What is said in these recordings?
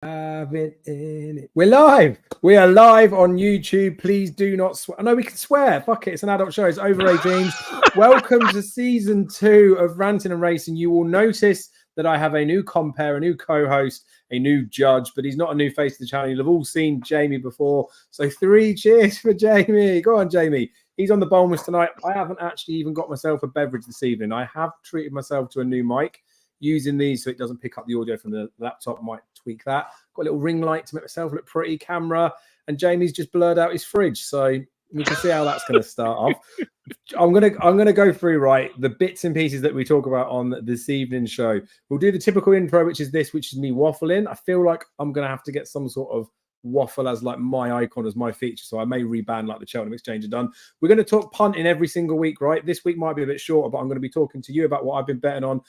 Have it in it. We're live. We are live on YouTube. Please do not swear. I know we can swear. Fuck it. It's an adult show. It's over 18s. Welcome to season 2 of Ranting and Racing. You will notice that I have a new compere, a new co-host, a new judge, but he's not a new face to the channel. You'll have all seen Jamie before. So 3 cheers for Jamie. Go on, Jamie. He's on the bonus tonight. I haven't actually even got myself a beverage this evening. I have treated myself to a new mic. Using these so it doesn't pick up the audio from the laptop, might tweak that. Got a little ring light to make myself look pretty, camera, and Jamie's just blurred out his fridge, so you can see how that's going to start off. I'm gonna go through the bits and pieces that we talk about on this evening's show. We'll do the typical intro, which is me waffling. I feel like I'm gonna have to get some sort of waffle as like my icon, as my feature, so I may reban like the Cheltenham Exchange have done. We're going to talk punting every single week, right? This week might be a bit shorter, but I'm going to be talking to you about what I've been betting on.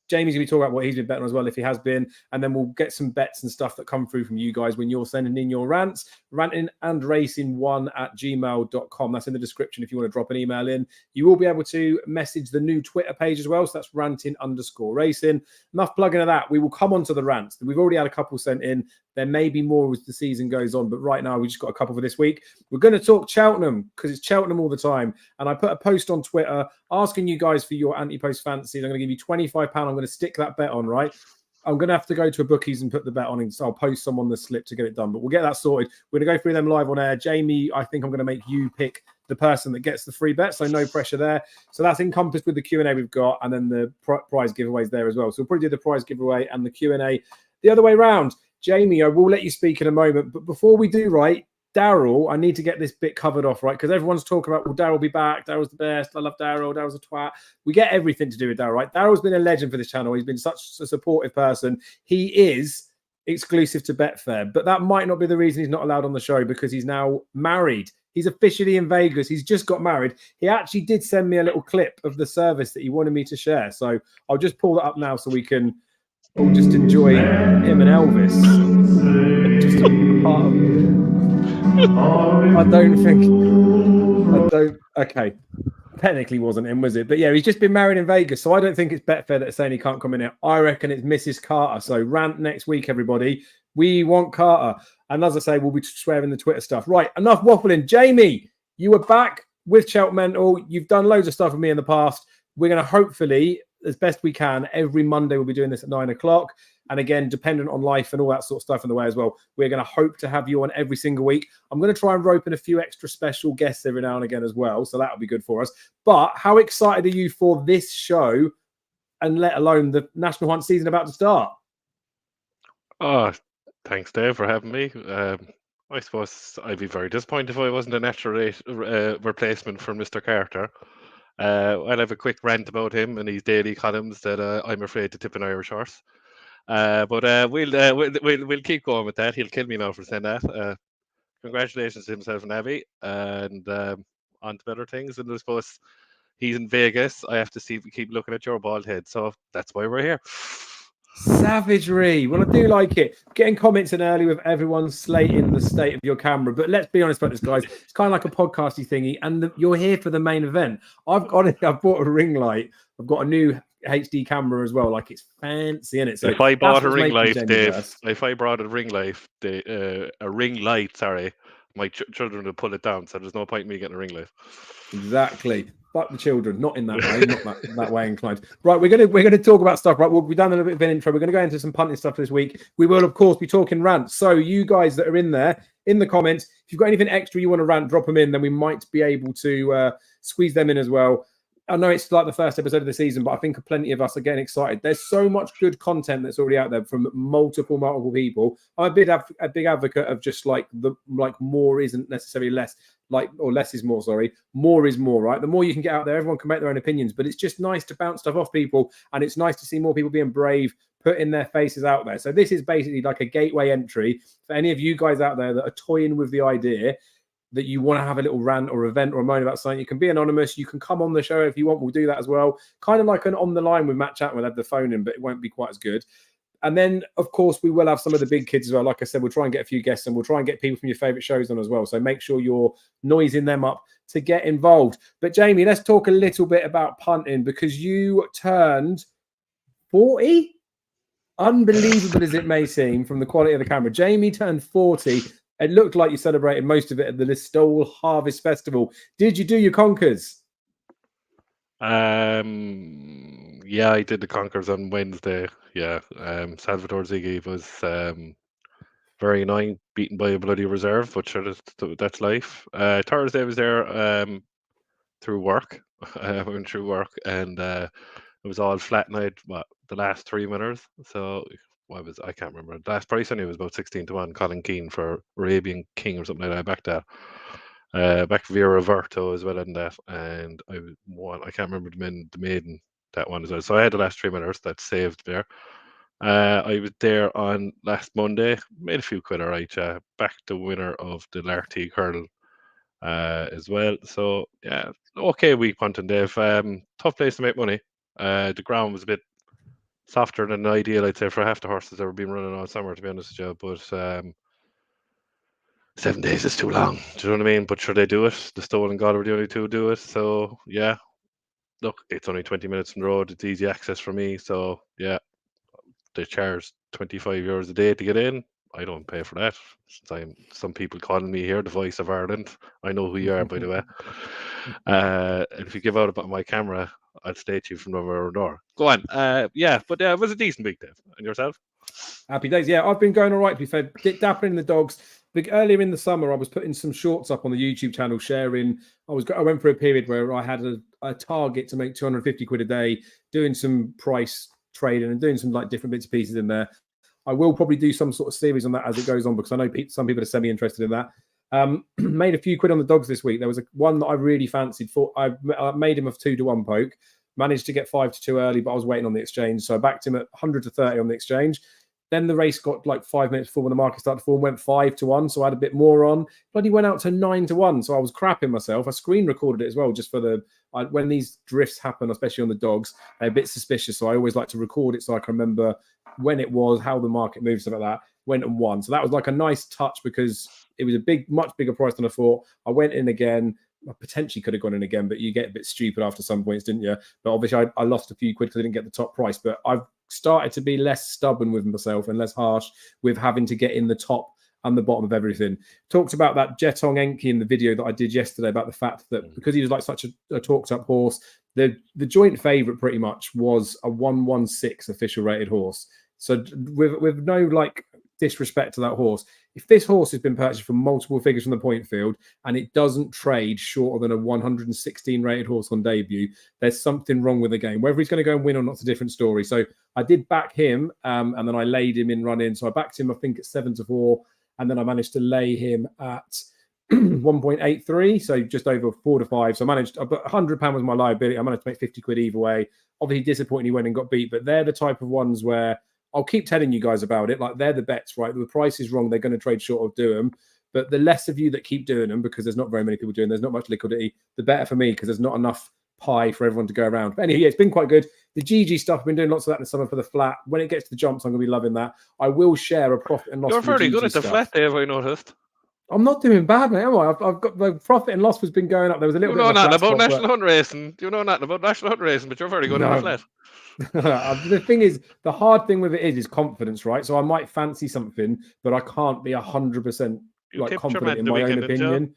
Jamie's going to be talking about what he's been betting on as well, if he has been. And then we'll get some bets and stuff that come through from you guys when you're sending in your rants. rantingandracing1@gmail.com. That's in the description if you want to drop an email in. You will be able to message the new Twitter page as well. So that's ranting_racing. Enough plugging of that. We will come on to the rants. We've already had a couple sent in. There may be more as the season goes on, but right now we just got a couple for this week. We're going to talk Cheltenham because it's Cheltenham all the time. And I put a post on Twitter asking you guys for your anti-post fantasies. I'm going to give you £25. I'm going to stick that bet on, right? I'm going to have to go to a bookies and put the bet on, and so I'll post some on the slip to get it done. But we'll get that sorted. We're going to go through them live on air. Jamie, I think I'm going to make you pick the person that gets the free bet, so no pressure there. So that's encompassed with the Q&A we've got, and then the prize giveaways there as well. So we'll probably do the prize giveaway and the Q&A the other way round. Jamie, I will let you speak in a moment, but before we do, right, Daryl, I need to get this bit covered off, right? Because everyone's talking about, well, Daryl will be back. Daryl's the best. I love Daryl. Daryl's a twat. We get everything to do with Daryl, right? Daryl's been a legend for this channel. He's been such a supportive person. He is exclusive to Betfair, but that might not be the reason he's not allowed on the show, because he's now married. He's officially in Vegas. He's just got married. He actually did send me a little clip of the service that he wanted me to share. So I'll just pull that up now so we can all just enjoy him and Elvis. Just a part of... Okay. Technically wasn't him, was it? But yeah, he's just been married in Vegas. So I don't think it's Betfair that's saying he can't come in here. I reckon it's Mrs. Carter. So rant next week, everybody. We want Carter. And as I say, we'll be swearing the Twitter stuff. Right, enough waffling. Jamie, you were back with Cheltenham. You've done loads of stuff with me in the past. We're going to hopefully, as best we can, every Monday we'll be doing this at 9 o'clock. And again, dependent on life and all that sort of stuff in the way as well, we're going to hope to have you on every single week. I'm going to try and rope in a few extra special guests every now and again as well. So that'll be good for us. But how excited are you for this show, and let alone the National Hunt season about to start? Oh, thanks, Dave, for having me. I suppose I'd be very disappointed if I wasn't a natural replacement for Mr. Carter. I'll have a quick rant about him and his daily columns that I'm afraid to tip an Irish horse. But we'll keep going with that. He'll kill me now for saying that. Congratulations to himself and Abby, and on to better things. And I suppose he's in Vegas. I have to keep looking at your bald head, so that's why we're here. Savagery. Well, I do like it. Getting comments in early with everyone slating the state of your camera. But let's be honest about this, guys. It's kind of like a podcasty thingy, and you're here for the main event. I've bought a ring light. I've got a new HD camera as well. Like, it's fancy, isn't it? So if I bought a ring light, Dave, if I brought a ring light, sorry, my children would pull it down. So there's no point in me getting a ring light. Exactly. Fuck the children, not in that way, not that way inclined. Right, we're gonna talk about stuff. Right, we've done a little bit of an intro. We're gonna go into some punting stuff this week. We will, of course, be talking rants. So you guys that are in there in the comments, if you've got anything extra you want to rant, drop them in. Then we might be able to squeeze them in as well. I know it's like the first episode of the season, but I think plenty of us are getting excited. There's so much good content that's already out there from multiple people. I'm a big advocate of just like more isn't necessarily less, or less is more. Sorry, more is more. Right? The more you can get out there, everyone can make their own opinions. But it's just nice to bounce stuff off people, and it's nice to see more people being brave, putting their faces out there. So this is basically like a gateway entry for any of you guys out there that are toying with the idea that you want to have a little rant or event or a moan about something. You can be anonymous. You can come on the show if you want. We'll do that as well. Kind of like an on the line with Matt Chapman. We'll have the phone in, but it won't be quite as good. And then, of course, we will have some of the big kids as well. Like I said, we'll try and get a few guests, and we'll try and get people from your favourite shows on as well. So make sure you're noising them up to get involved. But Jamie, let's talk a little bit about punting, because you turned 40? unbelievable as it may seem from the quality of the camera, Jamie turned 40. It looked like you celebrated most of it at the Listowel Harvest Festival. Did you do your conkers? Yeah, I did the Conkers on Wednesday. Yeah, Salvatore Ziggy was very annoying, beaten by a bloody reserve, but sure, that's life. Thursday I was there through work. I went through work, and it was all flat night. What, the last 3 winners? So I can't remember. The last price I knew was about 16-1. Colin Keane for Arabian King or something like that. I backed that. Back Vera Verto as well in that, and I won. I can't remember the maiden, that one as well. So I had the last 3 winners that saved there. I was there on last Monday, made a few quid, all right. Back the winner of the Larty Hurl as well. So yeah, okay week Punting, Dave. Tough place to make money. The ground was a bit softer than ideal, I'd say, for half the horses that were being running all summer, to be honest with you. But 7 days is too long. Do you know what I mean? But sure, they do it. The Stolen and God were the only two who do it. So yeah, look, it's only 20 minutes from the road. It's easy access for me. So yeah, they charge €25 a day to get in. I don't pay for that. Some people calling me here the voice of Ireland. I know who you are, by the way. And if you give out about my camera, I'll state you from over door. Go on. Yeah, but it was a decent week, Dave. And yourself? Happy days. Yeah, I've been going all right, to be fair. Dappling the dogs. Earlier in the summer, I was putting some shorts up on the YouTube channel, sharing. I went through a period where I had a target to make 250 quid a day, doing some price trading and doing some like different bits and pieces in there. I will probably do some sort of series on that as it goes on, because I know some people are semi-interested in that. Made a few quid on the dogs this week. There was one that I really fancied. I made him a 2-1 poke. Managed to get 5-2 early, but I was waiting on the exchange. So I backed him at 100-30 on the exchange. Then the race got like 5 minutes before when the market started to form, went 5-1. So I had a bit more on. Bloody went out to 9-1. So I was crapping myself. I screen recorded it as well, just for when these drifts happen, especially on the dogs, they're a bit suspicious. So I always like to record it so I can remember when it was, how the market moved, stuff like that. Went and won. So that was like a nice touch, because it was much bigger price than I thought. I went in again. I potentially could have gone in again, but you get a bit stupid after some points, didn't you? But obviously I lost a few quid because I didn't get the top price. But I've started to be less stubborn with myself and less harsh with having to get in the top and the bottom of everything. Talked about that Jetong Enki in the video that I did yesterday, about the fact that because he was like such a talked up horse, the joint favourite pretty much was a 116 official rated horse. So with no like disrespect to that horse, if this horse has been purchased from multiple figures from the point field and it doesn't trade shorter than a 116 rated horse on debut, there's something wrong with the game. Whether he's going to go and win or not is a different story. So I did back him, and then I laid him in run in. So I backed him, I think, at 7-4, and then I managed to lay him at 1.83, so just over 4-5. So I managed, I put £100 was my liability. I managed to make 50 quid either way. Obviously disappointing, he went and got beat, but they're the type of ones where I'll keep telling you guys about it. Like, they're the bets, right? The price is wrong. They're going to trade short or do them. But the less of you that keep doing them, because there's not very many people doing, there's not much liquidity, the better for me, because there's not enough pie for everyone to go around. But anyway, yeah, it's been quite good. The GG stuff, I've been doing lots of that in the summer for the flat. When it gets to the jumps, I'm going to be loving that. I will share a profit and loss. You're very good at the stuff. flat, Dave, I noticed. I'm not doing bad, mate, am I? I've got the profit and loss has been going up. There was a little bit of nothing about national hunt racing. You know nothing about national hunt racing, but you're very good at the flat. The thing is, the hard thing with it is confidence, right? So I might fancy something, but I can't be 100% like confident in my own opinion.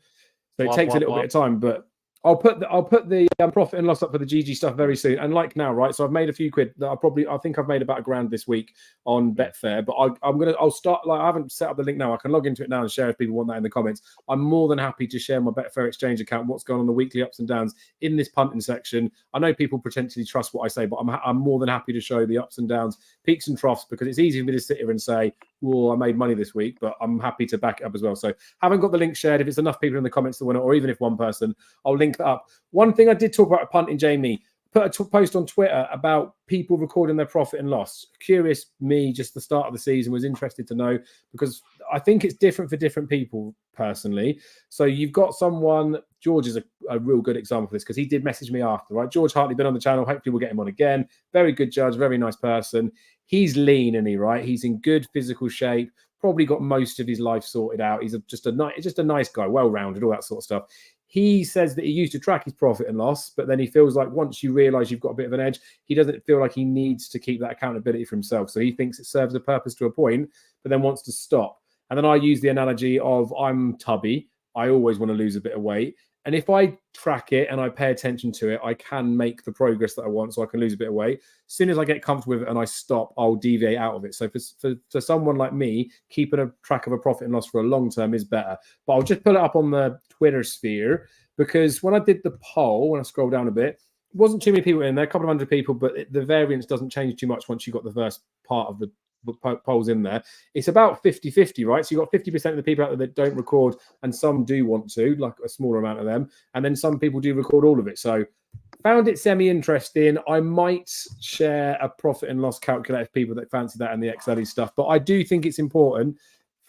So it takes a little bit of time, but I'll put the profit and loss up for the GG stuff very soon. And like now, right? So I've made a few quid. I think I've made about £1,000 this week on Betfair. But I'll start. Like, I haven't set up the link now. I can log into it now and share if people want that in the comments. I'm more than happy to share my Betfair exchange account, what's going on the weekly ups and downs in this punting section. I know people potentially trust what I say, but I'm more than happy to show the ups and downs, peaks and troughs, because it's easy for me to sit here and say, well, I made money this week, but I'm happy to back it up as well. So haven't got the link shared. If it's enough people in the comments that want it, or even if one person, I'll link that up. One thing I did talk about punting, Jamie, put a post on Twitter about people recording their profit and loss. Curious, me, just the start of the season, was interested to know, because I think it's different for different people personally. So you've got someone, George is a real good example of this, because he did message me after, right? George Hartley, been on the channel. Hopefully we'll get him on again. Very good judge, very nice person. He's lean, isn't he, right? He's in good physical shape, probably got most of his life sorted out. He's just a nice guy, well-rounded, all that sort of stuff. He says that he used to track his profit and loss, but then he feels like once you realize you've got a bit of an edge, he doesn't feel like he needs to keep that accountability for himself. So he thinks it serves a purpose to a point, but then wants to stop. And then I use the analogy of I'm tubby. I always want to lose a bit of weight. And if I track it and I pay attention to it, I can make the progress that I want, so I can lose a bit of weight. As soon as I get comfortable with it and I stop, I'll deviate out of it. So for someone like me, keeping a track of a profit and loss for a long term is better. But I'll just put it up on the Twitter sphere, because when I did the poll, when I scroll down a bit, it wasn't too many people in there, a couple of hundred people, but the variance doesn't change too much once you got the first part of the polls in there. It's about 50-50, right? So you've got 50% of the people out there that don't record, and some do want to, like a smaller amount of them, and then some people do record all of it. So found it semi-interesting. I might share a profit and loss calculator for people that fancy that and the Excel stuff, but I do think it's important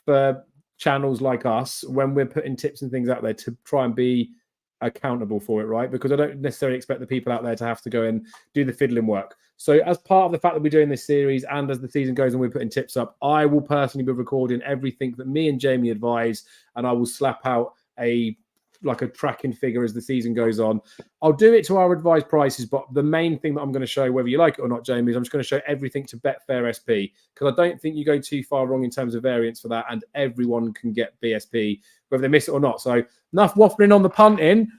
for channels like us, when we're putting tips and things out there, to try and be accountable for it, right? Because I don't necessarily expect the people out there to have to go and do the fiddling work. So as part of the fact that we're doing this series, and as the season goes on, we're putting tips up, I will personally be recording everything that me and Jamie advise, and I will slap out a tracking figure as the season goes on. I'll do it to our advised prices, but the main thing that I'm going to show, whether you like it or not, Jamie, is I'm just going to show everything to Betfair SP, because I don't think you go too far wrong in terms of variance for that, and everyone can get BSP, whether they miss it or not. So enough waffling on the punting.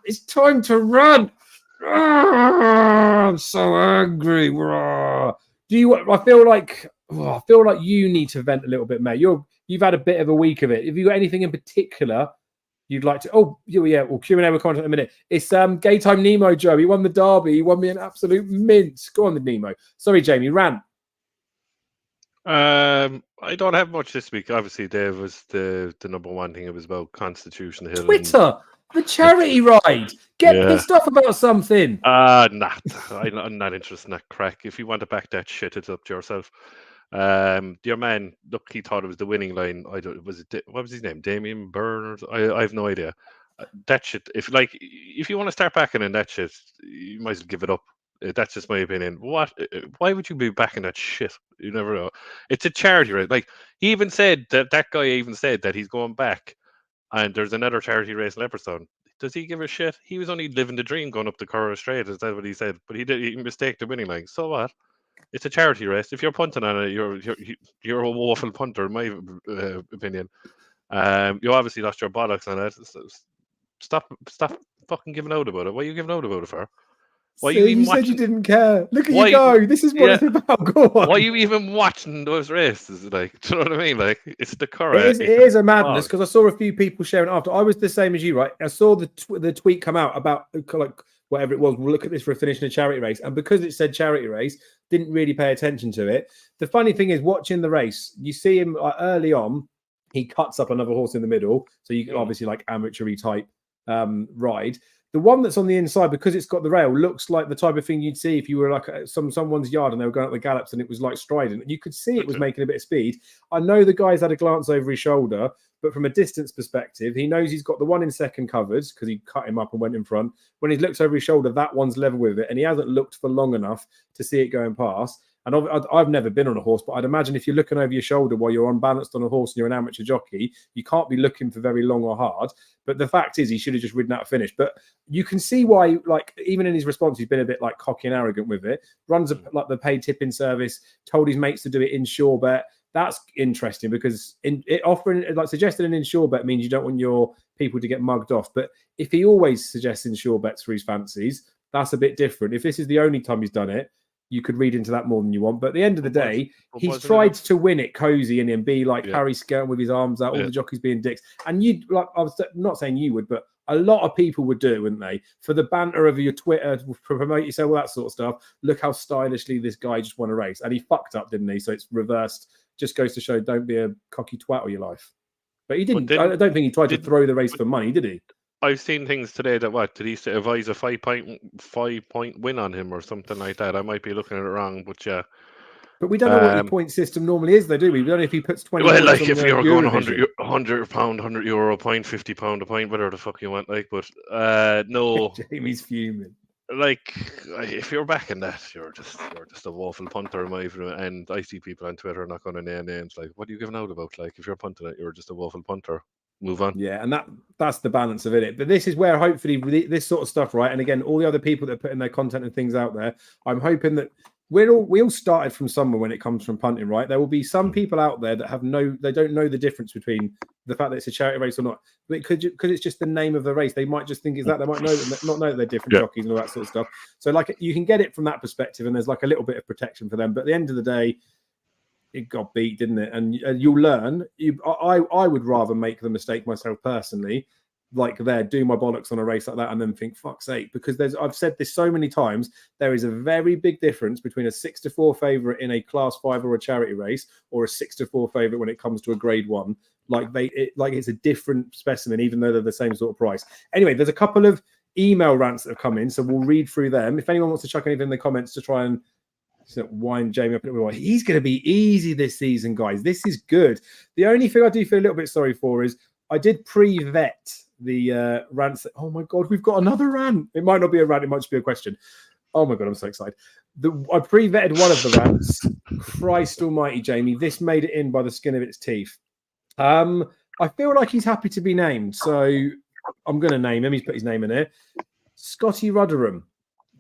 It's time to run. I'm so angry. I feel like you need to vent a little bit, mate. You've had a bit of a week of it. Have you got anything in particular you'd like to? Oh, yeah. Well, Q&A with content in a minute. It's Gay Time Nemo, Joe. He won the derby. He won me an absolute mint. Go on, the Nemo. Sorry, Jamie. Rant. I don't have much this week. Obviously, Dave was the number one thing. It was about Constitution Hill. Twitter, the charity ride. Get pissed off about something. Nah. I'm not interested in that crack. If you want to back that shit, it's up to yourself. Your man, look, he thought it was the winning line. What was his name? Damien Byrne? I have no idea. That shit. If you want to start backing in that shit, you might as well give it up. That's just my opinion. What? Why would you be backing that shit? You never know. It's a charity, right? Like, he even said that guy even said that he's going back, and there's another charity race in Leopardstown. Does he give a shit? He was only living the dream going up the Curragh Straight. Is that what he said? But he mistaked the winning line. So what? It's a charity race. If you're punting on it, you're a woeful punter, in my opinion. You obviously lost your bollocks on it. Stop fucking giving out about it. What are you giving out about it for? Why you said you didn't care. Look at you go. This is what it's about. Go on. Why are you even watching those races? Like, do you know what I mean? Like, it's the Curragh. It is a madness, because I saw a few people sharing after. I was the same as you, right? I saw the tweet come out about like whatever it was. We'll look at this for finishing a charity race, and because it said charity race, didn't really pay attention to it. The funny thing is, watching the race, you see him early on. He cuts up another horse in the middle, so you can obviously like amateur-y type ride. The one that's on the inside, because it's got the rail, looks like the type of thing you'd see if you were like someone's yard and they were going up the gallops and it was like striding. You could see it was making a bit of speed. I know the guy's had a glance over his shoulder, but from a distance perspective, he knows he's got the one in second covered because he cut him up and went in front. When he looks over his shoulder, that one's level with it, and he hasn't looked for long enough to see it going past. And I've never been on a horse, but I'd imagine if you're looking over your shoulder while you're unbalanced on a horse and you're an amateur jockey, you can't be looking for very long or hard. But the fact is, he should have just ridden out a finish. But you can see why, like, even in his response, he's been a bit like cocky and arrogant with it. Runs like the paid tipping service, told his mates to do it in sure bet. That's interesting, because suggesting an insure bet means you don't want your people to get mugged off. But if he always suggests insure bets for his fancies, that's a bit different. If this is the only time he's done it, you could read into that more than you want. But at the end of the day, he's tried to win it cozy and be like Harry Skelton with his arms out, all the jockeys being dicks. And I was not saying you would, but a lot of people would do it, wouldn't they? For the banter of your Twitter, to promote yourself, all that sort of stuff. Look how stylishly this guy just won a race. And he fucked up, didn't he? So it's reversed. Just goes to show, don't be a cocky twat all your life. But he didn't. I don't think he tried to throw the race for money, did he? I've seen things today that did he advise a 5-point win on him or something like that? I might be looking at it wrong, but yeah. But we don't know what your point system normally is, though, do we? We don't know if he puts 20. Well, like if you're going £100 £100 point, £50 a point, whatever the fuck you want, like. But no, Jamie's fuming. Like, if you're backing that, you're just a woeful punter, in my view. And I see people on Twitter not going to name names. Like, what are you giving out about? Like, if you're punting it, you're just a woeful punter. move on. Yeah, and that's the balance of it. But this is where hopefully this sort of stuff, right? And again, all the other people that are putting their content and things out there, I'm hoping that we all started from somewhere when it comes from punting, right? There will be some people out there that they don't know the difference between the fact that it's a charity race or not. Because it's just the name of the race. They might just think it's that. They might not know that they're different jockeys and all that sort of stuff. So like you can get it from that perspective, and there's like a little bit of protection for them. But at the end of the day, it got beat, didn't it? And you'll learn. I would rather make the mistake myself personally, like do my bollocks on a race like that, and then think fuck's sake, because I've said this so many times. There is a very big difference between a 6-4 favourite in a Class 5 or a charity race, or a 6-4 favourite when it comes to a Grade 1. Like it's a different specimen, even though they're the same sort of price. Anyway, there's a couple of email rants that have come in, so we'll read through them. If anyone wants to chuck anything in the comments to try and wind Jamie up a little bit, he's going to be easy this season, guys. This is good. The only thing I do feel a little bit sorry for is I did pre-vet the rants. Oh my god, we've got another rant. It might not be a rant, it might just be a question. Oh my god, I'm so excited. I pre-vetted one of the rants. Christ almighty, Jamie, this made it in by the skin of its teeth. I feel like he's happy to be named, so I'm going to name him. He's put his name in here. Scotty Rudderham.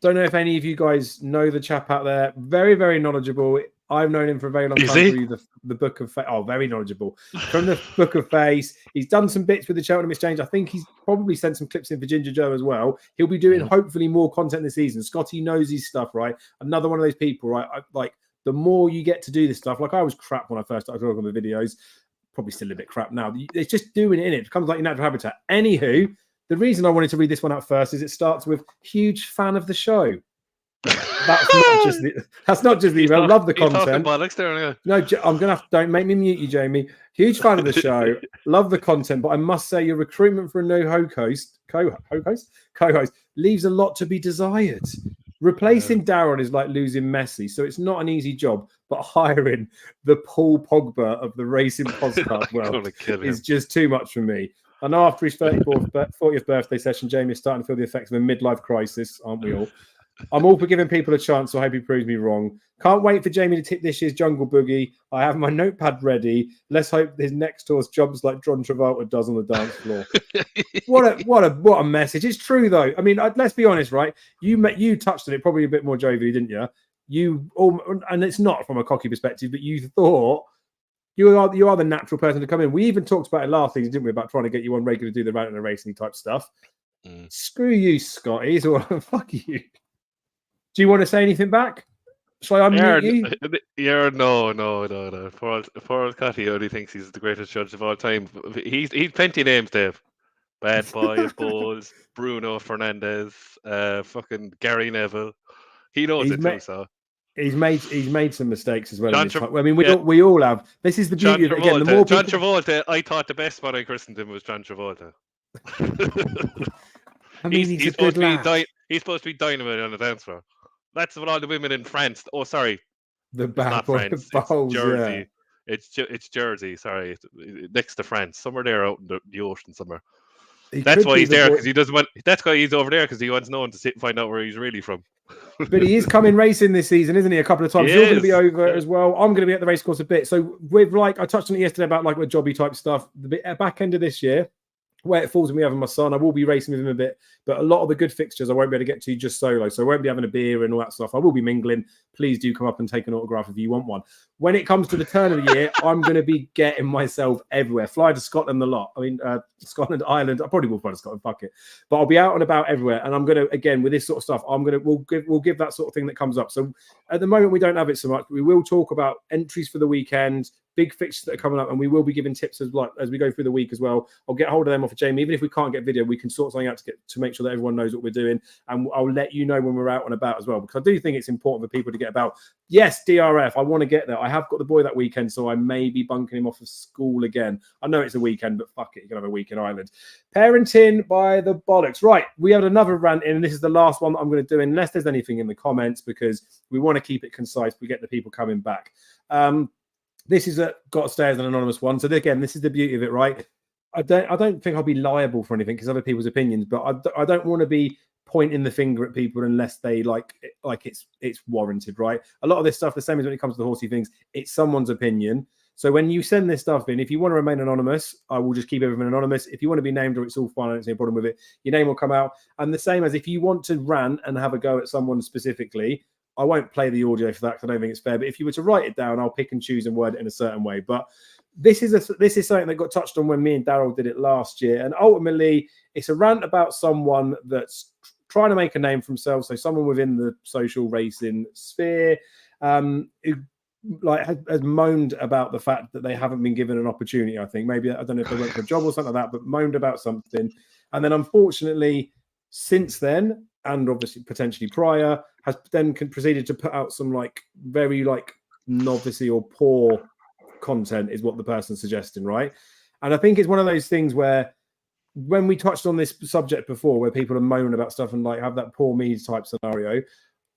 Don't know if any of you guys know the chap out there. Very, very knowledgeable. I've known him for a very long time through the Book of Face. Oh, very knowledgeable. From the Book of Face. He's done some bits with the Cheltenham Exchange. I think he's probably sent some clips in for Ginger Joe as well. He'll be doing hopefully more content this season. Scotty knows his stuff, right? Another one of those people, right? Like the more you get to do this stuff, like I was crap when I first started talking on the videos. Probably still a bit crap now. It's just doing it in it. It becomes like your natural habitat. Anywho, the reason I wanted to read this one out first is it starts with huge fan of the show. That's not just the email. Love the content. No, I'm gonna have to, don't make me mute you, Jamie. Huge fan of the show. Love the content, but I must say your recruitment for a new co-host leaves a lot to be desired. Replacing Darren is like losing Messi, so it's not an easy job. But hiring the Paul Pogba of the racing podcast world is just too much for me. I know after his 40th birthday session, Jamie is starting to feel the effects of a midlife crisis, aren't we all? I'm all for giving people a chance, so I hope he proves me wrong. Can't wait for Jamie to tip this year's Jungle Boogie. I have my notepad ready. Let's hope his next tour jumps like John Travolta does on the dance floor. What a message. It's true though. I mean, let's be honest, right? You touched on it probably a bit more jovially, didn't you? And it's not from a cocky perspective, but you thought you are the natural person to come in. We even talked about it last season, didn't we? About trying to get you on regular to do the ranting and racing type stuff. Screw you, Scotty. So fuck you. Do you want to say anything back? Shall I unmute you? Yeah, no. Poor Scotty only thinks he's the greatest judge of all time. He's plenty of names, Dave. Bad Boy, Bowles, Bruno Fernandez, fucking Gary Neville. He knows it too, so. He's made some mistakes as well. I mean, we all have. This is the beauty of it. Again, the more John Travolta, I thought the best one I christened him was John Travolta. I mean, he's a good lad. He's supposed to be dynamite on the dance floor. That's what all the women in France. Oh, sorry, the bad boy Bowles, Jersey. Yeah. It's Jersey. Sorry, next to France, somewhere there out in the ocean somewhere. That's why he's there, because he doesn't want. That's why he's over there, because he wants no one to sit and find out where he's really from. But he is coming racing this season, isn't he? A couple of times. You're going to be over as well. I'm going to be at the racecourse a bit. So with I touched on it yesterday about with jobby type stuff. The back end of this year, where it falls with me having my son, I will be racing with him a bit, but a lot of the good fixtures I won't be able to get to just solo, so I won't be having a beer and all that stuff. I will be mingling. Please do come up and take an autograph if you want one. When it comes to the turn of the year, I'm going to be getting myself everywhere. Fly to Scotland a lot. I mean, Scotland, Ireland. I probably will fly to Scotland. Fuck it. But I'll be out and about everywhere, and I'm going to, again, with this sort of stuff, we'll give that sort of thing that comes up. So at the moment, we don't have it so much. We will talk about entries for the weekend, big fixtures that are coming up, and we will be giving tips as we go through the week as well. I'll get hold of them off of Jamie. Even if we can't get video, we can sort something out to make sure that everyone knows what we're doing, and I'll let you know when we're out and about as well, because I do think it's important for people to get about. Yes, DRF, I want to get there. I have got the boy that weekend, so I may be bunking him off of school again. I know it's a weekend, but fuck it, you're going to have a week in Ireland. Parenting by the bollocks. Right, we had another rant in, and this is the last one that I'm going to do, unless there's anything in the comments, because we want to keep it concise. We get the people coming back. This is got to stay as an anonymous one. So again, this is the beauty of it, right? I don't think I'll be liable for anything because other people's opinions, but I don't want to be pointing the finger at people unless they like it's warranted, right? A lot of this stuff, the same as when it comes to the horsey things, it's someone's opinion. So when you send this stuff in, if you want to remain anonymous, I will just keep everything anonymous. If you want to be named, or it's all fine, I don't see a problem with it, your name will come out. And the same as if you want to rant and have a go at someone specifically, I won't play the audio for that because I don't think it's fair. But if you were to write it down, I'll pick and choose and word it in a certain way. But this is something that got touched on when me and Daryl did it last year. And ultimately, it's a rant about someone that's trying to make a name for themselves. So someone within the social racing sphere who has moaned about the fact that they haven't been given an opportunity. I think maybe, I don't know if they went for a job or something like that, but moaned about something. And then unfortunately, since then, and obviously potentially prior, has then proceeded to put out some very novice-y or poor content, is what the person's suggesting, right? And I think it's one of those things where, when we touched on this subject before, where people are moaning about stuff and have that poor me type scenario,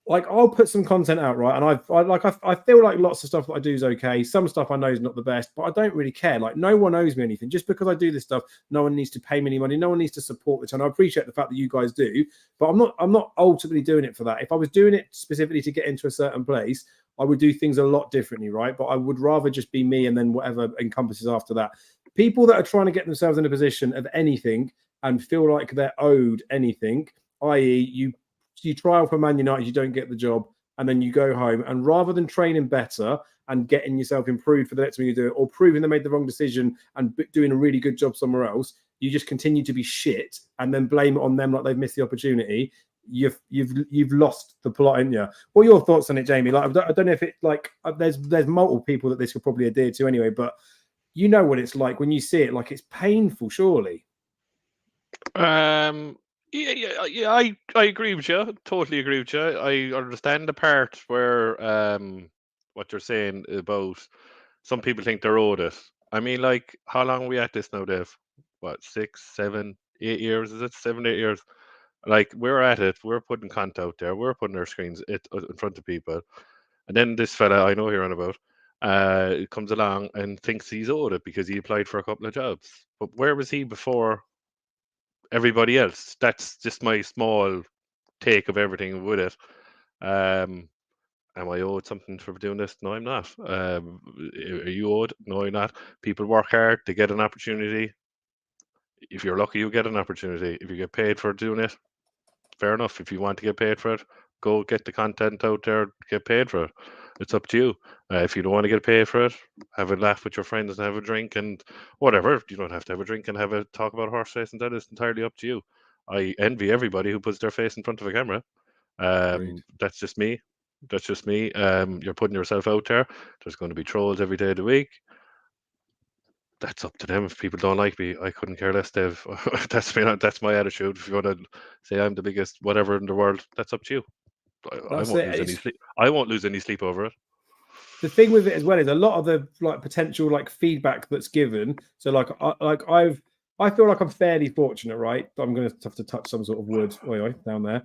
I'll put some content out, right? And I feel like lots of stuff that I do is okay. Some stuff I know is not the best, but I don't really care. No one owes me anything. Just because I do this stuff, no one needs to pay me any money. No one needs to support the channel. I appreciate the fact that you guys do, but I'm not ultimately doing it for that. If I was doing it specifically to get into a certain place, I would do things a lot differently, right? But I would rather just be me and then whatever encompasses after that. People that are trying to get themselves in a position of anything and feel like they're owed anything, i.e. you trial for Man United, you don't get the job, and then you go home, and rather than training better and getting yourself improved for the next time you do it, or proving they made the wrong decision and doing a really good job somewhere else, you just continue to be shit and then blame it on them like they've missed the opportunity. You've lost the plot, ain't you? What are your thoughts on it, Jamie? I don't know if it there's multiple people that this could probably adhere to anyway, but you know what it's like when you see it. It's painful, surely. Yeah, I agree with you. Totally agree with you. I understand the part where what you're saying about some people think they're owed it. I mean, how long are we at this now, Dave? What, 6, 7, 8 years? Is it 7, 8 years? We're at it. We're putting content out there. We're putting our screens in front of people, and then this fella I know you're on about comes along and thinks he's owed it because he applied for a couple of jobs. But where was he before everybody else? That's just my small take of everything with it. Am I owed something for doing this? No, I'm not. Are you owed? No, I'm not. People work hard to get an opportunity. If you're lucky, you get an opportunity. If you get paid for doing it, fair enough. If you want to get paid for it, go get the content out there, get paid for it. It's up to you. If you don't want to get paid for it, have a laugh with your friends and have a drink and whatever. You don't have to have a drink and have a talk about horse racing. That is entirely up to you. I envy everybody who puts their face in front of a camera. That's just me. You're putting yourself out there. There's going to be trolls every day of the week. That's up to them. If people don't like me, I couldn't care less, Dave. That's my attitude. If you want to say I'm the biggest whatever in the world, that's up to you. I won't lose any sleep over it. The thing with it as well is a lot of the potential feedback that's given. So I feel like I'm fairly fortunate, right? I'm going to have to touch some sort of wood down there.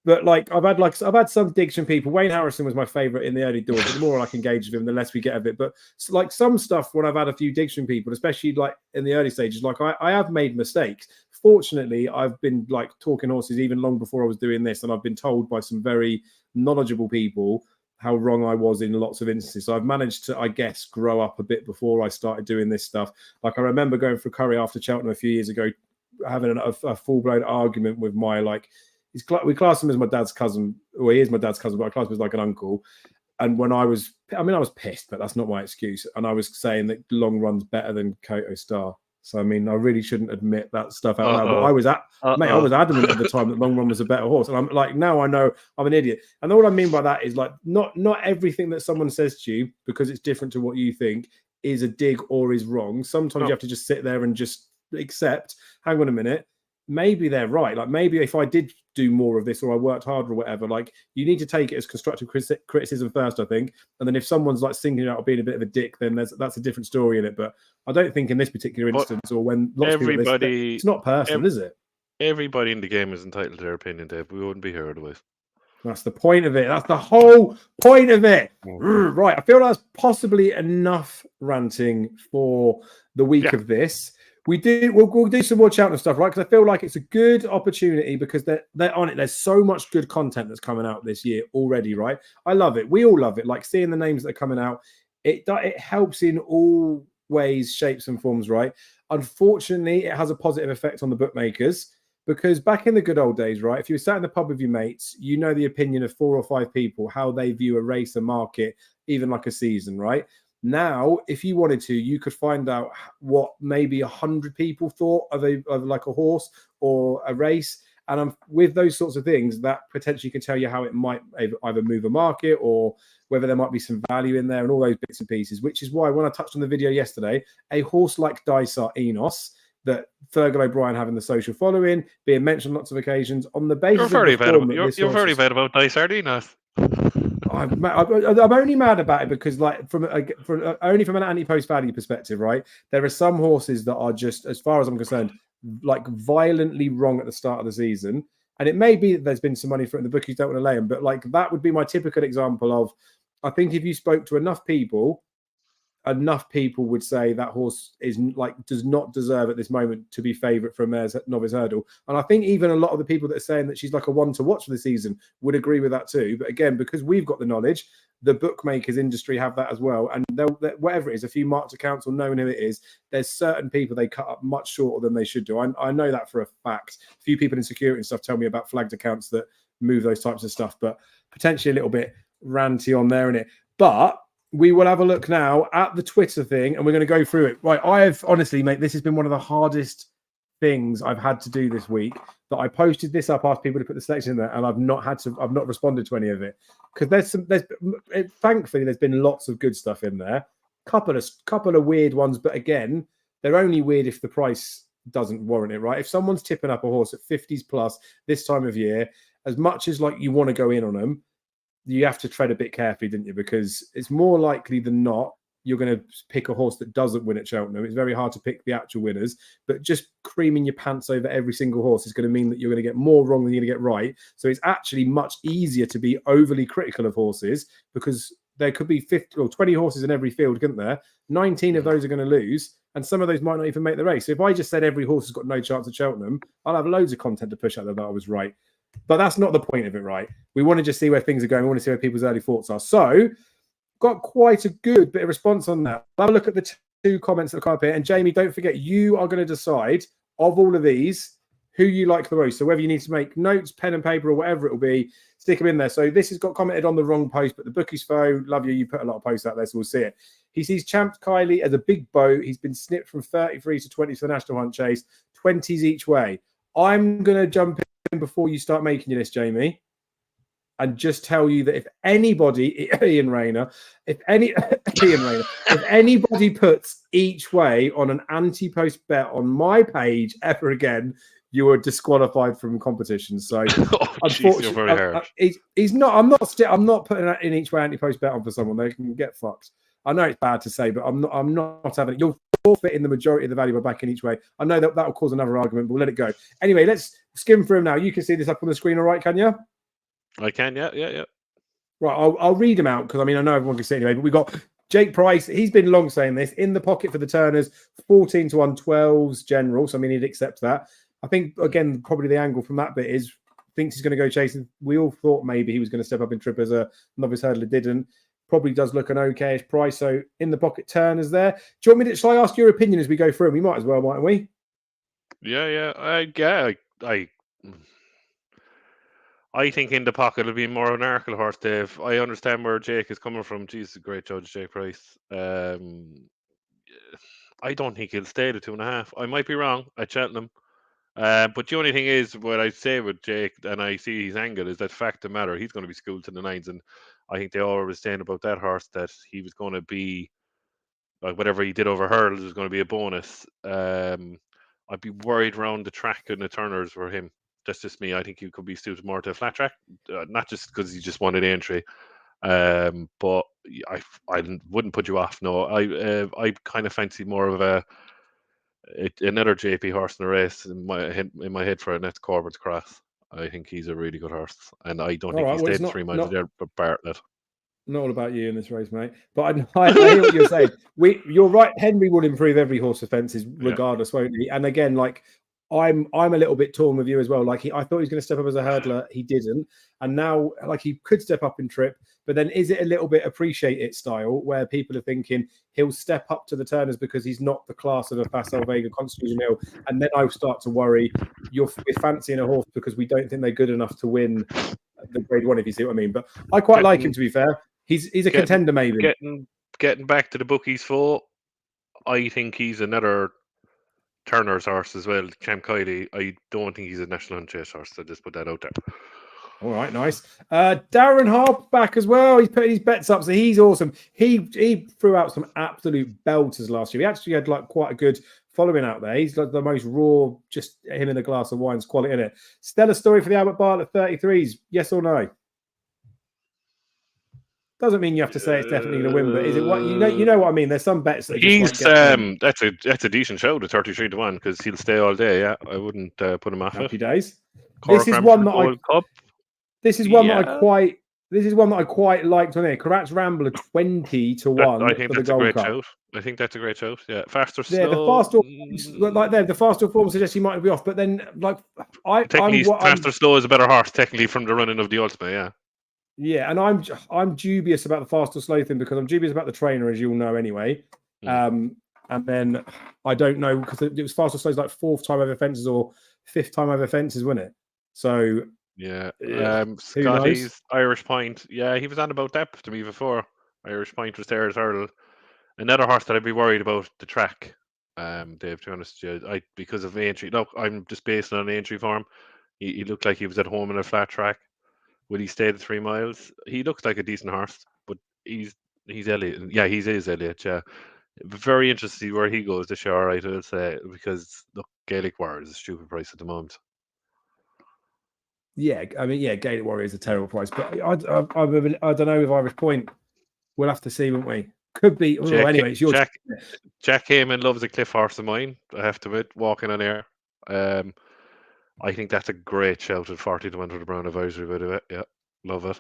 But I've had some digs from people. Wayne Harrison was my favorite in the early doors, but the more I can engage with him, the less we get of it. But some stuff when I've had a few digs from people, especially in the early stages, I have made mistakes. Fortunately, I've been talking horses even long before I was doing this, and I've been told by some very knowledgeable people how wrong I was in lots of instances. So I've managed to, I guess, grow up a bit before I started doing this stuff. I remember going for curry after Cheltenham a few years ago, having a full-blown argument with my we class him as my dad's cousin. Well, he is my dad's cousin, but I class him as an uncle. And when I was pissed, but that's not my excuse. And I was saying that Long Run's better than Koto Star. So I really shouldn't admit that stuff out loud. But I was adamant at the time that Long Run was a better horse. And I'm now I know I'm an idiot. And all I mean by that is not everything that someone says to you, because it's different to what you think, is a dig or is wrong. Sometimes you have to just sit there and just accept, hang on a minute, maybe they're right. Maybe if I did do more of this or I worked harder or whatever, you need to take it as constructive criticism first, I think. And then if someone's singling out or being a bit of a dick, then that's a different story in it. But I don't think in this particular instance, or when lots of people it's not personal, is it? Everybody in the game is entitled to their opinion, Dave. We wouldn't be here otherwise. That's the point of it. That's the whole point of it. Right. I feel that's possibly enough ranting for the week of this. We'll do some more Cheltenham stuff, right? Because I feel like it's a good opportunity because they're on it. There's so much good content that's coming out this year already, right? I love it. We all love it. Seeing the names that are coming out. It helps in all ways, shapes, and forms, right? Unfortunately, it has a positive effect on the bookmakers. Because back in the good old days, right, if you were sat in the pub with your mates, you know the opinion of 4 or 5 people, how they view a race, a market, even like a season, right? Now, if you wanted to, you could find out what maybe 100 people thought of like a horse or a race. And with those sorts of things, that potentially can tell you how it might either move a market or whether there might be some value in there and all those bits and pieces, which is why when I touched on the video yesterday, a horse like Dysart Enos, that Fergal O'Brien having the social following, being mentioned lots of occasions on the basis You're very of the form that you're very bad about Dysart Enos. I'm only mad about it because, like, only from an anti-post value perspective, right? There are some horses that are just, as far as I'm concerned, like violently wrong at the start of the season. And it may be that there's been some money for it and the bookies don't want to lay them, but like that would be my typical example of, I think if you spoke to enough people would say that horse is like does not deserve at this moment to be favourite for a mare's novice hurdle. And I think even a lot of the people that are saying that she's like a one to watch for the season would agree with that too. But again, because we've got the knowledge, the bookmakers industry have that as well. And they'll whatever it is, a few marked accounts or knowing who it is, there's certain people they cut up much shorter than they should do. I know that for a fact. A few people in security and stuff tell me about flagged accounts that move those types of stuff, but potentially a little bit ranty on there in it. But we will have a look now at the Twitter thing and we're going to go through it. Right. I have honestly, mate, this has been one of the hardest things I've had to do this week. That I posted this up, asked people to put the selection in there, and I've not responded to any of it. Because thankfully there's been lots of good stuff in there. Couple of weird ones, but again, they're only weird if the price doesn't warrant it, right? If someone's tipping up a horse at 50s plus this time of year, as much as like you want to go in on them, you have to tread a bit carefully, didn't you? Because it's more likely than not you're going to pick a horse that doesn't win at Cheltenham. It's very hard to pick the actual winners, but just creaming your pants over every single horse is going to mean that you're going to get more wrong than you're going to get right. So it's actually much easier to be overly critical of horses because there could be 50 or 20 horses in every field, couldn't there? 19 of those are going to lose, and some of those might not even make the race. So if I just said every horse has got no chance at Cheltenham, I'll have loads of content to push out there that I was right. But that's not the point of it, right? We want to just see where things are going. We want to see where people's early thoughts are. So, got quite a good bit of response on that. Have a look at the 2 comments that come up here. And Jamie, don't forget, you are going to decide of all of these who you like the most. So whether you need to make notes, pen and paper, or whatever it will be, stick them in there. So this has got commented on the wrong post, but the bookie's phone, love you. You put a lot of posts out there, so we'll see it. He sees Champ Kylie as a big boat. He's been snipped from 33 to 20 for the National Hunt Chase, 20s each way. I'm going to jump in before you start making your list, Jamie, and just tell you that if anybody, Ian Rayner, if anybody puts each way on an anti-post bet on my page ever again, you are disqualified from competition. So, unfortunately, he's not. I'm not putting in each way anti-post bet on for someone. They can get fucked. I know it's bad to say, but I'm not having it. You'll forfeit in the majority of the value by backing each way. I know that will cause another argument, but we'll let it go. Anyway, let's skim through them now. You can see this up on the screen, all right? Can you? I can, yeah. Right, I'll read them out because I know everyone can see anyway. But we got Jake Price. He's been long saying this in the pocket for the Turners, 14 to 1, 12s general. So he'd accept that. I think again, probably the angle from that bit is thinks he's going to go chasing. We all thought maybe he was going to step up in trip as a novice hurdler, didn't. Probably does look an okay-ish price. So in the pocket Turners there. Do you want me to? Shall I ask your opinion as we go through? We might as well, mightn't we? Yeah. I think in the pocket it'll be more an Arkle horse, Dave. I understand where Jake is coming from. Jesus, great judge, Jake Price. I don't think he'll stay to 2.5. I might be wrong at Cheltenham. But the only thing is, what I say with Jake, and I see his angle, is that fact of the matter, he's going to be schooled to the 9s. And I think they all were saying about that horse that he was going to be, like, whatever he did over hurdles was going to be a bonus. I'd be worried around the track and the Turners for him. That's just me. I think he could be suited more to a flat track, not just because he just wanted entry. But I wouldn't put you off. No, I kind of fancy more of another JP horse in the race in my head for it, and that's Corbett's Cross. I think he's a really good horse, and I don't think he stayed 3 miles there, but Bartlett. Not all about you in this race, mate. But I hear what you're saying. You're right. Henry will improve every horse offences regardless, won't he? And again, like I'm a little bit torn with you as well. Like I thought he was going to step up as a hurdler, he didn't, and now like he could step up in trip. But then is it a little bit appreciate it style where people are thinking he'll step up to the turners because he's not the class of a Facile Vega Constitution Hill, and then I start to worry we're fancying a horse because we don't think they're good enough to win the Grade 1, if you see what I mean. But I quite like him, to be fair. He's a contender maybe. Getting back to the bookies for, I think he's another Turner's horse as well, Cam Kiley. I don't think he's a National Hunt Chase horse, so just put that out there. All right, nice. Darren Harp back as well. He's putting his bets up, so he's awesome. He threw out some absolute belters last year. He actually had like quite a good following out there. He's like the most raw, just him in a glass of wine's quality in it. Stellar story for the Albert Bartlett 33s. Yes or no? Doesn't mean you have to say it's definitely going to win, but is it what you know what I mean? There's some bets that he's that's a decent show, the 33-1, because he'll stay all day. Yeah, I wouldn't put him off. Happy days. This is one that I quite liked on here. Karat's Rambler 20-1 I think for the that's a Gold great Cup. shout. I think that's a great shout. Yeah, faster, slow. The faster form suggests he might be off, but then like faster slow is a better horse technically from the running of the Ultimate. Yeah. Yeah, and I'm dubious about the fast or slow thing because I'm dubious about the trainer, as you'll know anyway. And then I don't know because it was fast or slow, like 4th time over fences or 5th time over fences, wasn't it? So yeah, Scotty's Irish Point. Yeah, he was on about depth to me before. Irish Point was there as hurdle. Another horse that I'd be worried about the track. Dave, to be honest, because of the entry. Look, I'm just basing on the entry form. He looked like he was at home in a flat track. Will he stay the 3 miles? He looks like a decent horse, but he's Elliot. Yeah, he is Elliot. Yeah, very interested to see where he goes this year. Right, I'll say, because look, Gaelic Warrior is a stupid price at the moment. Yeah, I mean, Gaelic Warrior is a terrible price, but I don't know with Irish Point. We'll have to see, won't we? Could be. Anyway, it's your Jack Heyman loves a cliff horse of mine. I have to admit, walking on air. I think that's a great shout at 40-1 for the Brown Advisory, by the way. Yeah, love it.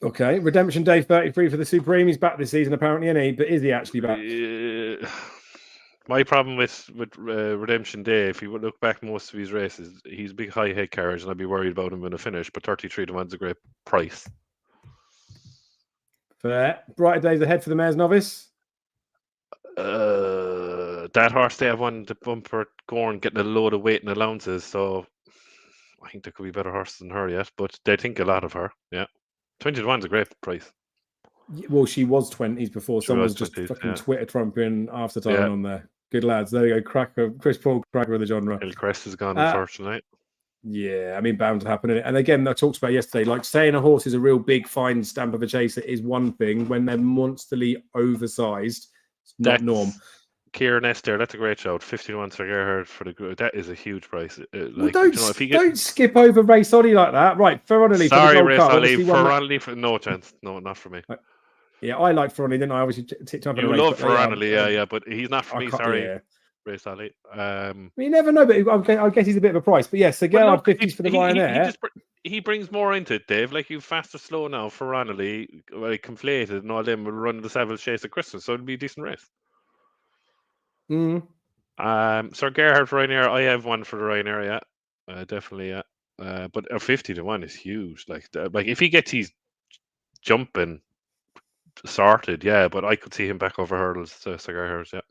Okay, Redemption Day 33 for the Supreme. He's back this season, apparently, isn't he? But is he actually back? My problem with Redemption Day, if you would look back most of his races, he's a big high head carriage, and I'd be worried about him in a finish. But 33-1's a great price. Fair. Brighter days ahead for the Mayor's Novice. That horse they have won the bumper Gorn getting a load of weight and allowances, so I think there could be better horses than her yet, but they think a lot of her. Yeah, 20-1's a great price. Well, she was 20s before. Someone was just fucking Twitter trumping after time on there. Good lads. There you go. Cracker, Chris Paul, cracker of the genre. Hillcrest is gone, unfortunately. Yeah, I mean, bound to happen. And again, I talked about yesterday, like saying a horse is a real big, fine stamp of a chaser is one thing. When they're monsterly oversized, it's not norm. Kieran Esther, that's a great shout. 51 Sir Gerhard for the group. That is a huge price. Don't skip over Race Ollie like that. Right, Ferronelli. Sorry, Race Ollie. Ferronelli, no chance. No, not for me. Yeah, I like Ferronelli, didn't I? Obviously ticked up. You love Ferronelli, yeah, but he's not for me. Sorry, Race Ollie. You never know, but I guess he's a bit of a price. But yes, Sir Gerhard 50s for the Ryanair. He brings more into it, Dave. Like you fast or slow now, Ferronelli, like conflated, and all them will run the Savile Chase at Christmas, so it'll be a decent race. Sir Gerhard for Ryanair, I have one for the Ryanair, yeah, definitely, yeah. But a 50-1 is huge. Like if he gets his jumping sorted, yeah. But I could see him back over hurdles. Sir Gerhard, yeah.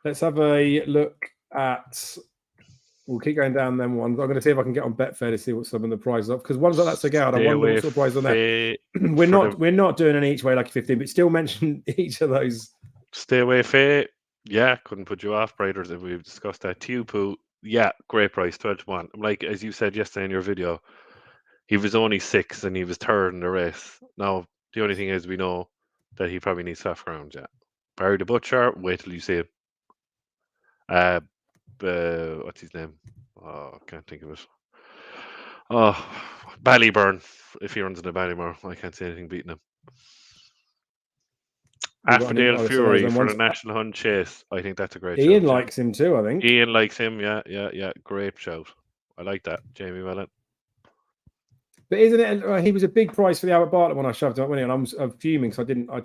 Let's have a look at. We'll keep going down them ones. I'm going to see if I can get on Betfair to see what some of the prizes are, because ones like that Sir Gerhard, I wonder what's the price on that. We're not doing an each way like 15, but still mention each of those. Stay Away Faye. Yeah, couldn't put you off, Briders, if we've discussed that. Tupu, yeah, great price, 12-1. Like, as you said yesterday in your video, he was only 6 and he was 3rd in the race. Now, the only thing is we know that he probably needs soft ground, yeah. Barry the Butcher, wait till you see him. What's his name? Oh, I can't think of it. Oh, Ballyburn, if he runs in the Ballymore. I can't see anything beating him. Affordale Fury for the National Hunt Chase. I think that's a great shout. Ian likes him too, I think. Ian likes him, yeah. Great shout. I like that, Jamie Mellon. But isn't it? He was a big price for the Albert Bartlett when I shoved him up winning, and I'm fuming because I didn't. I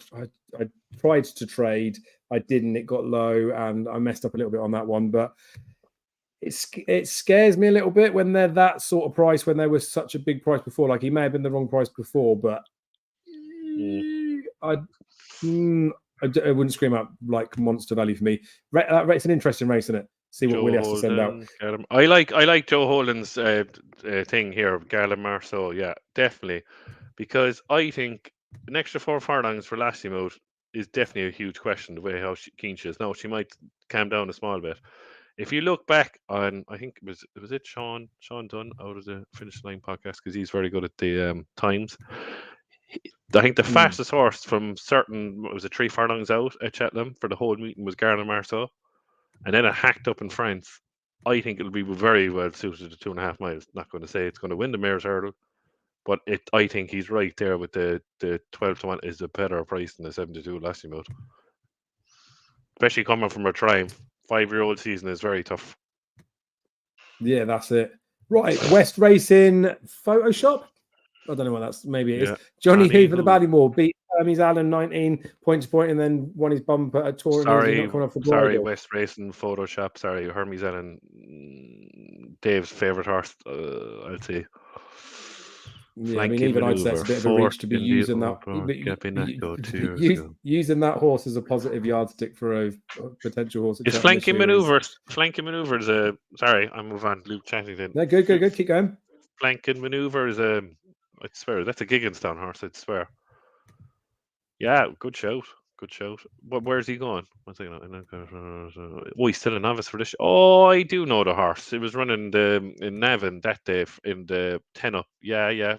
tried to trade, I didn't. It got low, and I messed up a little bit on that one. But it scares me a little bit when they're that sort of price, when they were such a big price before. Like, he may have been the wrong price before, but I wouldn't scream out like monster value for me. It's an interesting race, isn't it? See what Willie has to send out. I like Joe Holden's thing here, Garland Marceau. Yeah, definitely, because I think an extra 4 furlongs for Lassie is definitely a huge question. The way how keen she is now, she might calm down a small bit. If you look back on, I think was it Sean Dunn out of the Finish Line podcast, because he's very good at the times. I think the fastest horse from was it 3 furlongs out at Cheltenham for the whole meeting was Garland Marceau, and then it hacked up in France. I think it'll be very well suited to 2.5 miles. Not going to say it's going to win the Mayor's Hurdle, but I think he's right there with the 12 to 1 is a better price than the 7-2 last year. Especially coming from a triumph. 5-year-old season is very tough. Yeah, that's it. Right, West Racing Photoshop. I don't know what that's. Maybe it is. Johnny Hoover, the Ballymore, beat Hermes Allen 19 points point, and then won his bumper at Tour. Sorry, West Racing Photoshop. Sorry, Hermes Allen, Dave's favourite horse. I'd say. Yeah, I mean, even I'd say it's a bit of a reach to be using that. Using that horse as a positive yardstick for a potential horse. It's flanking maneuvers. Flanking maneuvers. Sorry, I move on. Luke Chattington. No, good. Keep going. Flanking maneuver is I swear that's a Gigginstown horse. I swear. Yeah, good shout. But where's he going? One second. Oh, he's still a novice for this. Oh, I do know the horse. It was running in Navan that day in the 10 up. Yeah.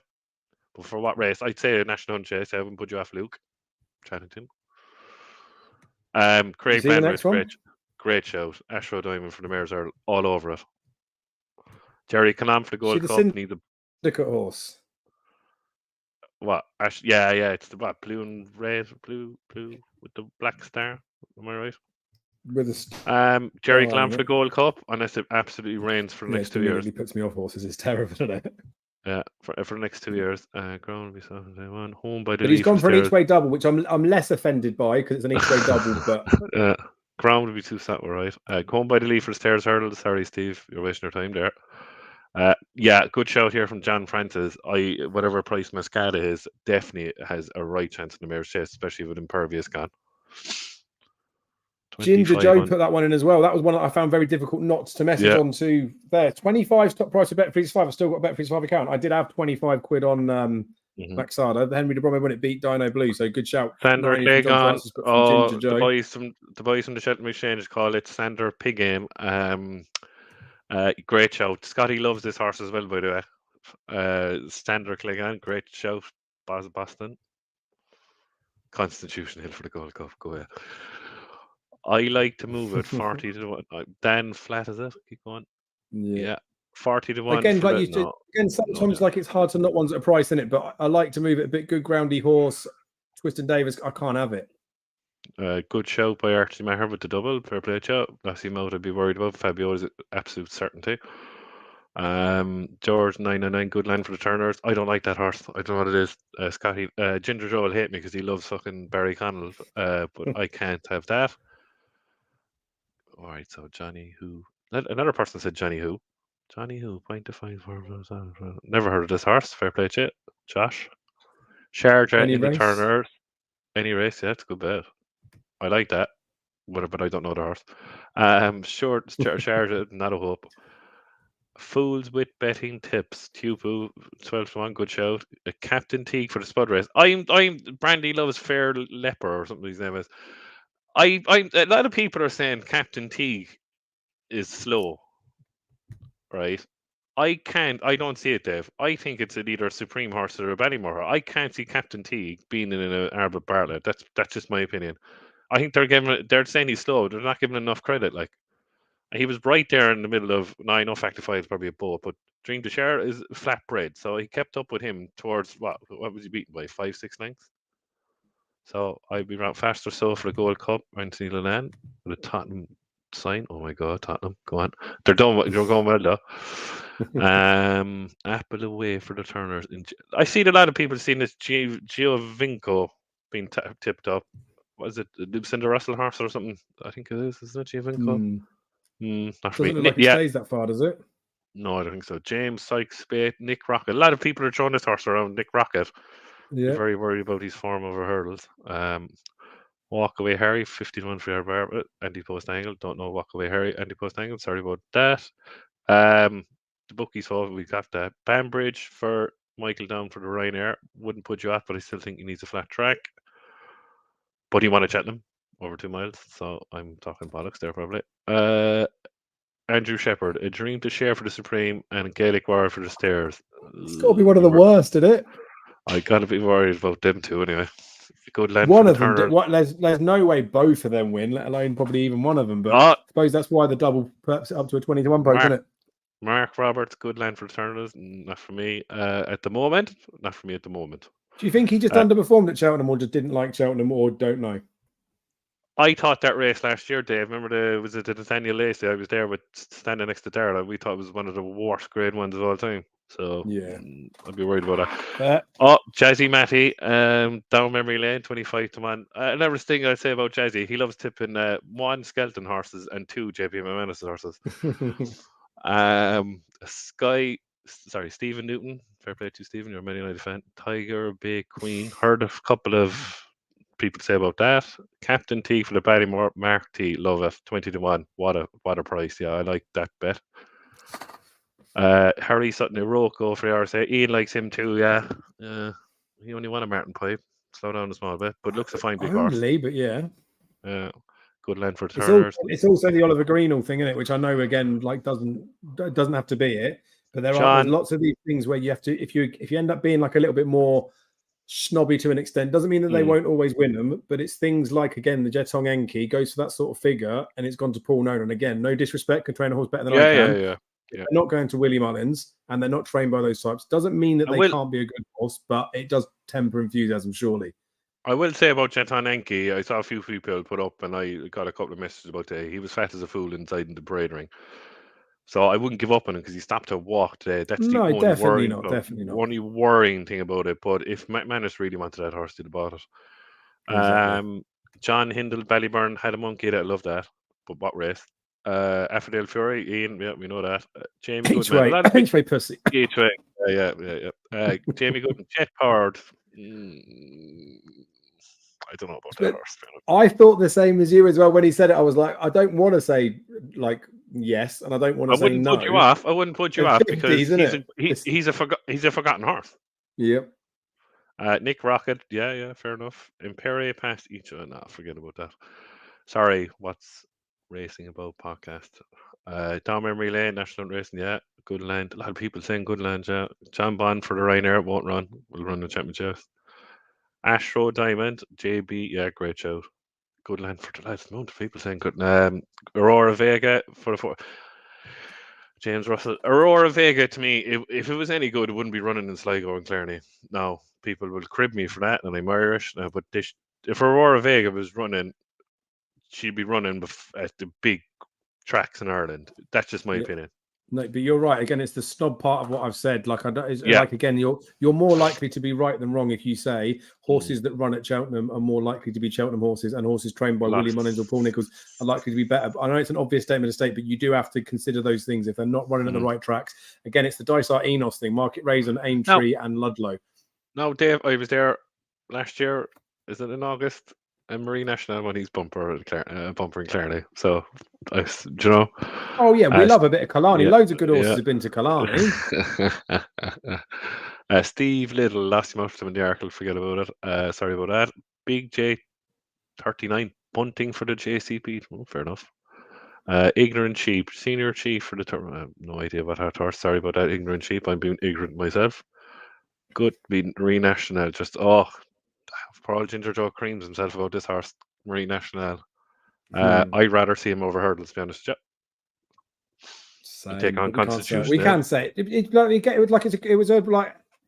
But for what race? I'd say a National Hunt Chase. I haven't put you off, Luke Chattington. Craig Banner, great shout. Ashrow Diamond for the Mayor's Earl, all over it. Jerry Calam for the Gold Cup. Syndicate horse. What? Yeah. It's the blue and red, blue with the black star. Am I right? With a Jerry Calam for the Gold Cup, unless it absolutely rains for the next 2 years. It puts me off horses. It's terrible, isn't it? Yeah, for the next 2 years. Ground will be Saturday home by the. But he's gone for an each way double, which I'm less offended by because it's an each way double. But ground will be too sat right. Home by the lead for Stairs Hurdle. Sorry, Steve, you're wasting your time there. Yeah, good shout here from John Francis. Whatever price Mascada is, definitely has a right chance in the Mayor's Chase, especially with Impervious gone. Ginger Joe put that one in as well. That was one that I found very difficult not to message on to there. 25 top price of Bet365. I've still got a Bet365 account. I did have 25 quid on Maxada. Henry de Brome when it beat Dino Blue. So good shout. Sander Clegg. The boys from the Cheltenham Exchange call it Sander Pigame. Great shout. Scotty loves this horse as well, by the way. Sander Clegg, great shout. Boston. Constitution Hill for the Gold Cup. Go ahead. I like to move it 40 to 1. Dan flat is it? Keep going. Yeah. 40 to 1. Again, sometimes like it's hard to knock ones at a price in it, but I like to move it a bit. Good groundy horse. Twiston Davis, I can't have it. Good shout by Archie Maher with the double. Fair play shout. Lassie Mout I'd be worried about. Fabio is absolute certainty. George 999, good line for the Turners. I don't like that horse. I don't know what it is. Scotty Ginger Joe will hate me because he loves fucking Barry Connell, but I can't have that. All right, so Johnny Who. Another person said Johnny Who. Johnny Who, point to 5 for. Never heard of this horse. Fair play to you, Josh. Sharjah in the Turners. Any race, yeah, it's a good bet. I like that, but I don't know the horse. Short Sharjah, not a hope. Fools with betting tips. Tupu 12 to 1, good shout. Captain Teague for the spud race. I'm Brandy loves Fair Leper or something his name is. A lot of people are saying Captain Teague is slow, right? I don't see it, Dave. I think it's either a Supreme Horse or a Ballymore. I can't see Captain Teague being in an Arbor Bartlett. That's just my opinion. I think they're saying he's slow. They're not giving enough credit. Like, he was right there in the middle of. No, I know Factify is probably a boat, but Dream to Share is flatbread, so he kept up with him towards what was he beaten by 5-6 lengths? So I'd be around faster so for the Gold Cup. Anthony Leland with a Tottenham sign. Oh my God, Tottenham, go on. They're going well though. Apple away for the Turners. I seen a lot of people seeing this Giovinco being tipped up. Was it Lucinda Russell horse or something? I think it is. Isn't it Giovinco? Not for Doesn't look me. like it stays that far, does it? No, I don't think so. James Sykes, Spate, Nick Rocket. A lot of people are throwing this horse around. Nick Rocket. Yeah. Very worried about his form over hurdles. Walk Away Harry, 51 for your bar. Anti-post angle. Don't know Walk Away Harry. Anti-post angle. Sorry about that. The bookies thought we got that. Banbridge for Michael down for the Ryanair. Wouldn't put you off, but I still think he needs a flat track. But he won at Cheltenham over 2 miles, so I'm talking bollocks there probably. Andrew Shepherd, A Dream to Share for the Supreme, and Gaelic Warrior for the Stairs. It's got to be one of the worst, isn't it? I gotta be worried about them two anyway. Good land One for of the them. Turners. There's no way both of them win, let alone probably even one of them. But Oh, I suppose that's why the double perks it up to a 20-1 poke, isn't it? Mark Roberts, good land for the Turners. Not for me at the moment. Not for me at the moment. Do you think he just underperformed at Cheltenham, or just didn't like Cheltenham, or don't know? I thought that race last year, Dave. Remember was it the Nathaniel Lacey? I was there with standing next to Darla. We thought it was one of the worst grade ones of all time. So yeah, I'd be worried about that. Jazzy Matty, down memory lane, 25-1. Another thing I'd say about Jazzy, he loves tipping 1 skeleton horses and 2 JP McManus horses. Stephen Newton. Fair play to Stephen. You're a Man United fan. Tiger Bay Queen. Heard a couple of people say about that. Captain T for the Ballymore. Mark T. Love it. 20-1. What a price. Yeah, I like that bet. Harry Sutton Iroko for RSA. Ian likes him too. Yeah. He only won a Martin Pipe. Slow down a small bit, but looks a fine big horse. But yeah. Good land for Turners. It's also the Oliver Greenall thing, isn't it? Which I know again, like doesn't have to be it, but there's lots of these things where you have to, if you end up being like a little bit more snobby to an extent, doesn't mean that they won't always win them, but it's things like, again, the Jetong Enki goes for that sort of figure, and it's gone to Paul Nolan. Again, no disrespect, can train a horse better than I can. Yeah. They're not going to Willie Mullins, and they're not trained by those types. Doesn't mean that they can't be a good horse, but it does temper enthusiasm, surely. I will say about Jetong Enki, I saw a few people put up, and I got a couple of messages about today. He was fat as a fool inside in the parade ring. So I wouldn't give up on him because he stopped to walk today. That's the only worrying thing about it. But if McManus really wanted that horse, he'd have bought it. Exactly. John Hindle Ballyburn had a monkey. I love that. But what race? Affordale Fury, Ian, yeah, we know that. Jamie Goodman. Each way pussy. Each way. Yeah. Jamie Goodman, jet powered. I don't know about that horse. I thought the same as you as well. When he said it, I was like, I don't want to say like yes, and I don't want to say no. I wouldn't put you off because he's a forgotten horse. Yep. Nick Rocket, yeah, fair enough. Imperia past each other. No, forget about that. Sorry, what's racing about podcast? Down memory lane, National Racing, yeah, good land. A lot of people saying good land, yeah. John Bond for the Ryanair won't run. We'll run the championships. Astro Diamond, JB, yeah, great shout. Good land for the lads. Amount of people saying good. Aurora Vega for the James Russell. Aurora Vega, to me, if it was any good, it wouldn't be running in Sligo and Clarny. Now, people will crib me for that, and I'm Irish. But if Aurora Vega was running, she'd be running at the big tracks in Ireland. That's just my opinion. No, but you're right. Again, it's the snob part of what I've said. Like, like again, you're more likely to be right than wrong if you say horses that run at Cheltenham are more likely to be Cheltenham horses, and horses trained by Willie Mullins or Paul Nichols are likely to be better. I know it's an obvious statement to state, but you do have to consider those things if they're not running at the right tracks. Again, it's the Dysart Enos thing: Market Raisin, Aintree, and Ludlow. No, Dave, I was there last year. Is it in August? And Marie National when he's bumper in Clarny. So, do you know? Oh yeah, we love a bit of Killarney. Loads of good horses have been to Killarney. Steve Little lost him out to him in the article. Forget about it. Sorry about that. Big J 39 punting for the JCP. Oh, fair enough. Ignorant Sheep, Senior Chief for the term. I have no idea what that horse. Sorry about that. Ignorant Sheep. I'm being ignorant myself. Good being Marie National. Just poor old Ginger Joe creams himself about this horse, Marie National. I'd rather see him over hurdles, to be honest. Take on Constitution. We can say it. It was a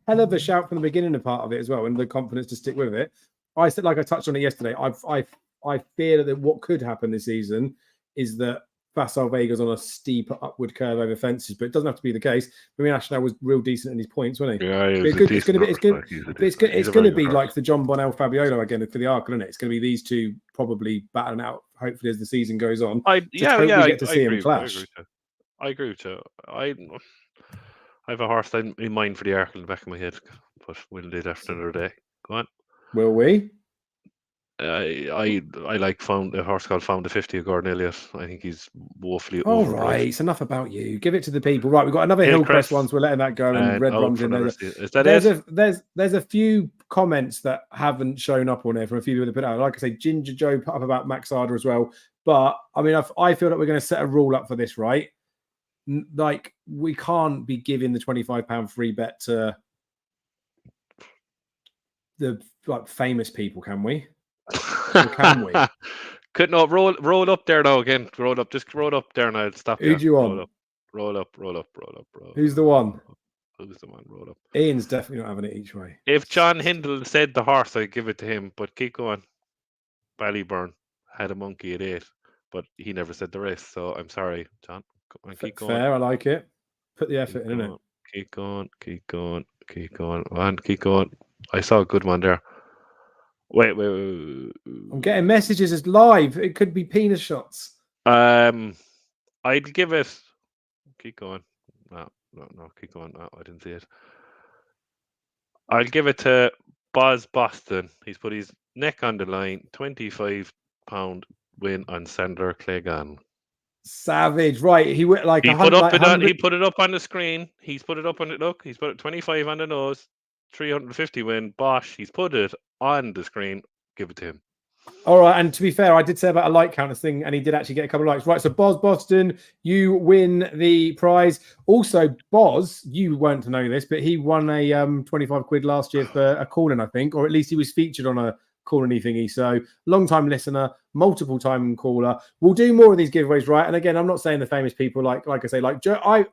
hell of a shout from the beginning of part of it as well, and the confidence to stick with it. I said, like I touched on it yesterday. I fear that what could happen this season is that facile Vega's on a steep upward curve over fences, but it doesn't have to be the case. I mean, Ashnell was real decent in his points, wasn't he? Yeah, It's going to be like the John Bonnell Fabiola again for the Arc, isn't it? It's going to be these two probably battling out, hopefully, as the season goes on. I get to see him clash. I agree with you. I have a horse in mind for the Arc in the back of my head, but we'll do that for another day. Go on. Will we? I like a horse called Found the 50 of Gordon Elliott. I think he's woefully all right. It's enough about you. Give it to the people. Right, we've got another Hillcrest one, so we're letting that go. And Red Rum's in there. There's a few comments that haven't shown up on there from a few people that put out. Like I say, Ginger Joe put up about Max Arder as well. But I mean, I feel that we're going to set a rule up for this, right? Like, we can't be giving the £25 free bet to the famous people, can we? Or can we? Could not roll up there now again. Just roll up there now. Stop. Who do you want? Roll up. Who's the one? Who's the one? Roll up. Ian's definitely not having it each way. If John Hindle said the horse, I'd give it to him. But keep going. Ballyburn had a monkey at 8, but he never said the race. So I'm sorry, John. Keep going. Fair, I like it. Put the effort in it. Keep going. And keep going. I saw a good one there. Wait. I'm getting messages as live. It could be penis shots. I'd give it. Keep going. No. Keep going. No, I didn't see it. I'll give it to Boz Boston. He's put his neck on the line. £25 win on Sandler Cleggan. Savage, right? He went like he put it up on the screen. He's put it up on it. Look, he's put it 25 on the nose. 350 win. Bosch. He's put it on the screen. Give it to him. All right, and to be fair, I did say about a like counters thing, and he did actually get a couple of likes. Right, so Boz Boston, you win the prize. Also, Boz, you weren't to know this, but he won a £25 last year for a calling, I think, or at least he was featured on a calling thingy. So, long-time listener, multiple-time caller. We'll do more of these giveaways, right? And again, I'm not saying the famous people, like I say, like Joe.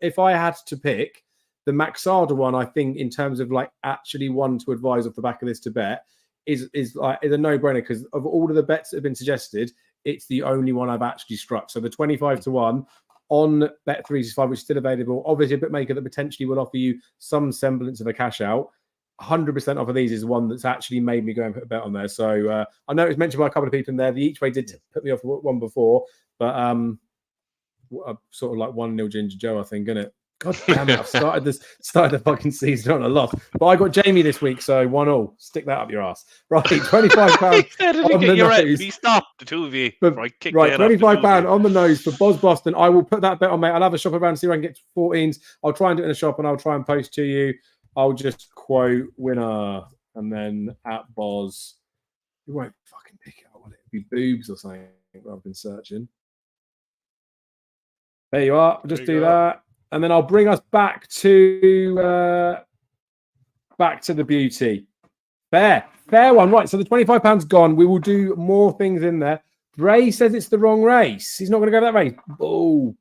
If I had to pick the Max Arder one, I think in terms of like actually one to advise off the back of this to bet is a no-brainer, because of all of the bets that have been suggested, it's the only one I've actually struck. So the 25-1 on Bet365, which is still available, obviously a bookmaker that potentially will offer you some semblance of a cash out. 100% off of these is one that's actually made me go and put a bet on there. So I know it was mentioned by a couple of people in there. The each way did put me off one before, but sort of like 1-0 Ginger Joe, I think, isn't it? God damn it! I've started the fucking season on a loss, but I got Jamie this week, so 1-1. Stick that up your ass, right? £25 on the nose. He stopped the two of you. Right, £25 on the nose for Boz Boston. I will put that bet on, mate. I'll have a shop around, see if I can get to 14s. I'll try and do it in a shop, and I'll try and post to you. I'll just quote winner, and then at Boz. You won't fucking pick it up, will it? It'll be boobs or something rather than searching. There you are. I'll just do that. And then I'll bring us back to the beauty. Fair one. Right, so the £25 gone. We will do more things in there. Ray says it's the wrong race. He's not going to go that race.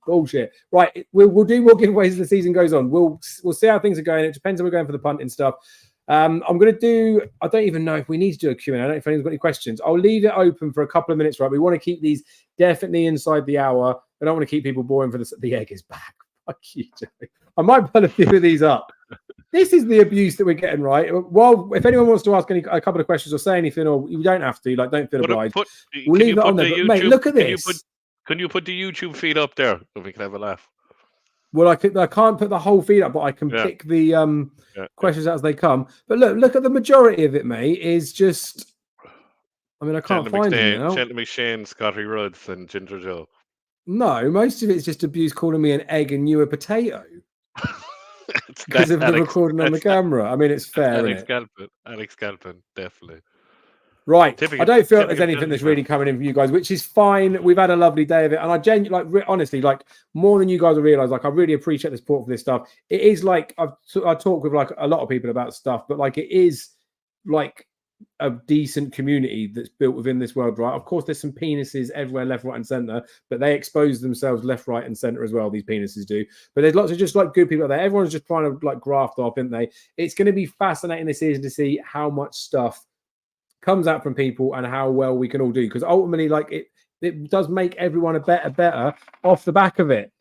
Bullshit. Right, we'll do more giveaways as the season goes on. We'll see how things are going. It depends if we're going for the punting stuff. I'm going to do, I don't even know if we need to do a Q&A. I don't know if anyone's got any questions. I'll leave it open for a couple of minutes, right? We want to keep these definitely inside the hour. I don't want to keep people boring for the egg is back. Fuck you, Joey. I might put a few of these up. This is the abuse that we're getting, right? Well, if anyone wants to ask a couple of questions or say anything, or you don't have to, like, don't feel obliged. We'll leave it on there. But, mate, look at this. Can you put the YouTube feed up there so we can have a laugh? Well, I can't put the whole feed up, but I can pick the questions as they come. But look at the majority of it, mate. Is just, I mean, I can't find it now. Cheltenham McShane, Scotty Rhodes, and Ginger Joe. No, most of it's just abuse calling me an egg and you a potato. Because of the recording on the camera. I mean, it's fair, Alex Galpin, definitely. Right. I don't feel there's anything that's really coming in from you guys, which is fine. We've had a lovely day of it. And I genuinely, like, honestly, like, more than you guys will realize, like, I really appreciate the support for this stuff. It is like, I talk with like a lot of people about stuff, but like, it is like a decent community that's built within this world, right? Of course, there's some penises everywhere, left, right, and center, but they expose themselves left, right, and center as well. These penises do, but there's lots of just like good people out there. Everyone's just trying to like graft off, isn't they? It's going to be fascinating this season to see how much stuff comes out from people and how well we can all do. Because ultimately, like it does make everyone a better off the back of it.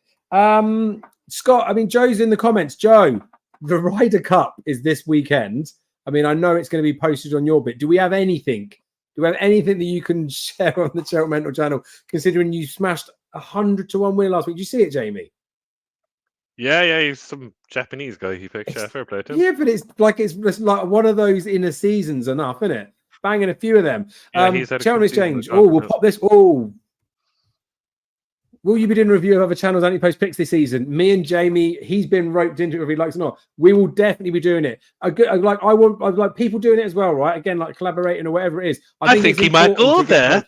Scott, I mean, Joe's in the comments. Joe, the Ryder Cup is this weekend. I mean, I know it's going to be posted on your bit. Do we have anything? Do we have anything that you can share on the Cheltenham Mental channel, considering you smashed 100-1 win last week? Did you see it, Jamie? Yeah, he's some Japanese guy he picked. Yeah, fair play to him. Yeah, but it's like one of those inner seasons enough, isn't it? Banging a few of them. Yeah, he's had a Cheltenham good season Exchange. with Oh, we'll Tottenham. pop this. Oh, will you be doing a review of other channels' anti-post picks this season? Me and Jamie, he's been roped into it whether he likes it or not. We will definitely be doing it. I like people doing it as well, right? Again, like collaborating or whatever it is. I think he might go there.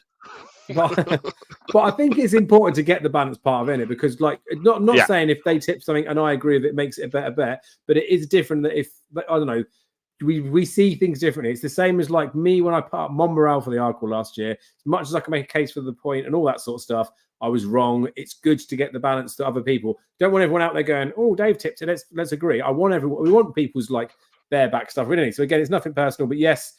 But I think it's important to get the balance part of it, because like not saying if they tip something and I agree with it makes it a better bet, but it is different that if I don't know, we see things differently. It's the same as like me when I put up Monmoral for the article last year. As much as I can make a case for the point and all that sort of stuff, I was wrong. It's good to get the balance to other people. Don't want everyone out there going, "Oh, Dave tipped it. Let's agree." I want everyone. We want people's like bareback stuff, really. So again, it's nothing personal, but yes,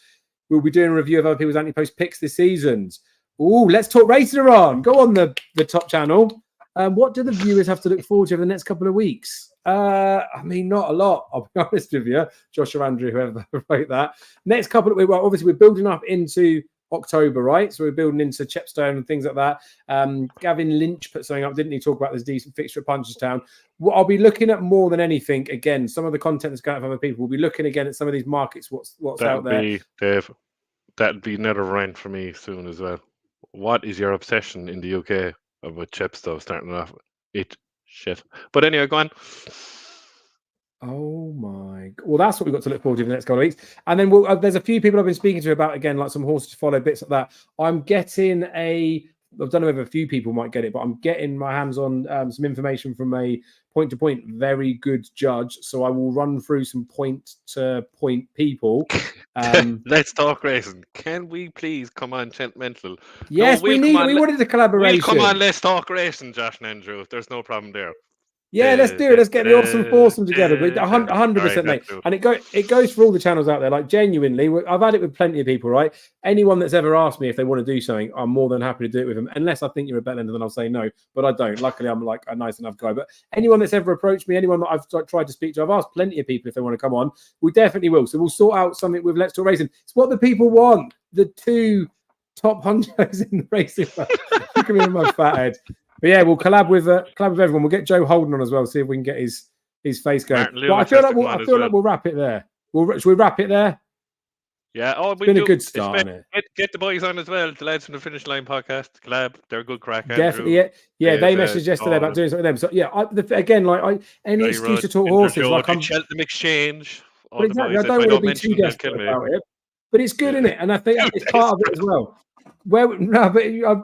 we'll be doing a review of other people's anti-post picks this season. Oh, let's talk racing around. Go on the top channel. What do the viewers have to look forward to over the next couple of weeks? I mean, not a lot. I'll be honest with you, Josh or Andrew, whoever wrote that. Next couple of weeks, well, obviously we're building up into October, right? So we're building into Chepstow and things like that. Gavin Lynch put something up, didn't he? Talk about this decent fixture at Punchestown. What I'll be looking at more than anything, again, some of the content that's going out from other people. We'll be looking again at some of these markets. What's out there? Dave, that'd be another rant for me soon as well. What is your obsession in the UK about Chepstow starting off? Shit. But anyway, go on. Oh my! Well, that's what we've got to look forward to in the next couple of weeks. And then there's a few people I've been speaking to about, again, like some horses to follow, bits like that. I'm getting I don't know if a few people might get it, but I'm getting my hands on some information from a point-to-point very good judge. So I will run through some point-to-point people. Let's talk racing. Can we please come on, Mental? Yes, we wanted a collaboration. Come on, let's talk racing, Josh and Andrew. There's no problem there. Yeah, let's do it. Let's get the awesome foursome together. 100%, mate. And it goes for all the channels out there. Like, genuinely, I've had it with plenty of people, right? Anyone that's ever asked me if they want to do something, I'm more than happy to do it with them. Unless I think you're a better than I'll say no, but I don't. Luckily, I'm like a nice enough guy. But anyone that's ever approached me, anyone that I've tried to speak to, I've asked plenty of people if they want to come on. We definitely will. So we'll sort out something with Let's Talk Racing. It's what the people want. The two top honchos in the racing world. Look at me with my fat head. But yeah, we'll collab with everyone. We'll get Joe Holden on as well, see if we can get his face going. But I feel like we'll wrap it there. Should we wrap it there? Yeah. Oh, it's been a good start, isn't it? Get the boys on as well. The lads from the Finish Line podcast collab. They're a good crack. Definitely, Andrew. Yeah. They messaged yesterday about doing something with them. So yeah, any excuse to talk horses, like I'm Cheltenham Exchange. But exactly, I don't want to be too desperate about it. But it's good, isn't it? And I think it's part of it as well. I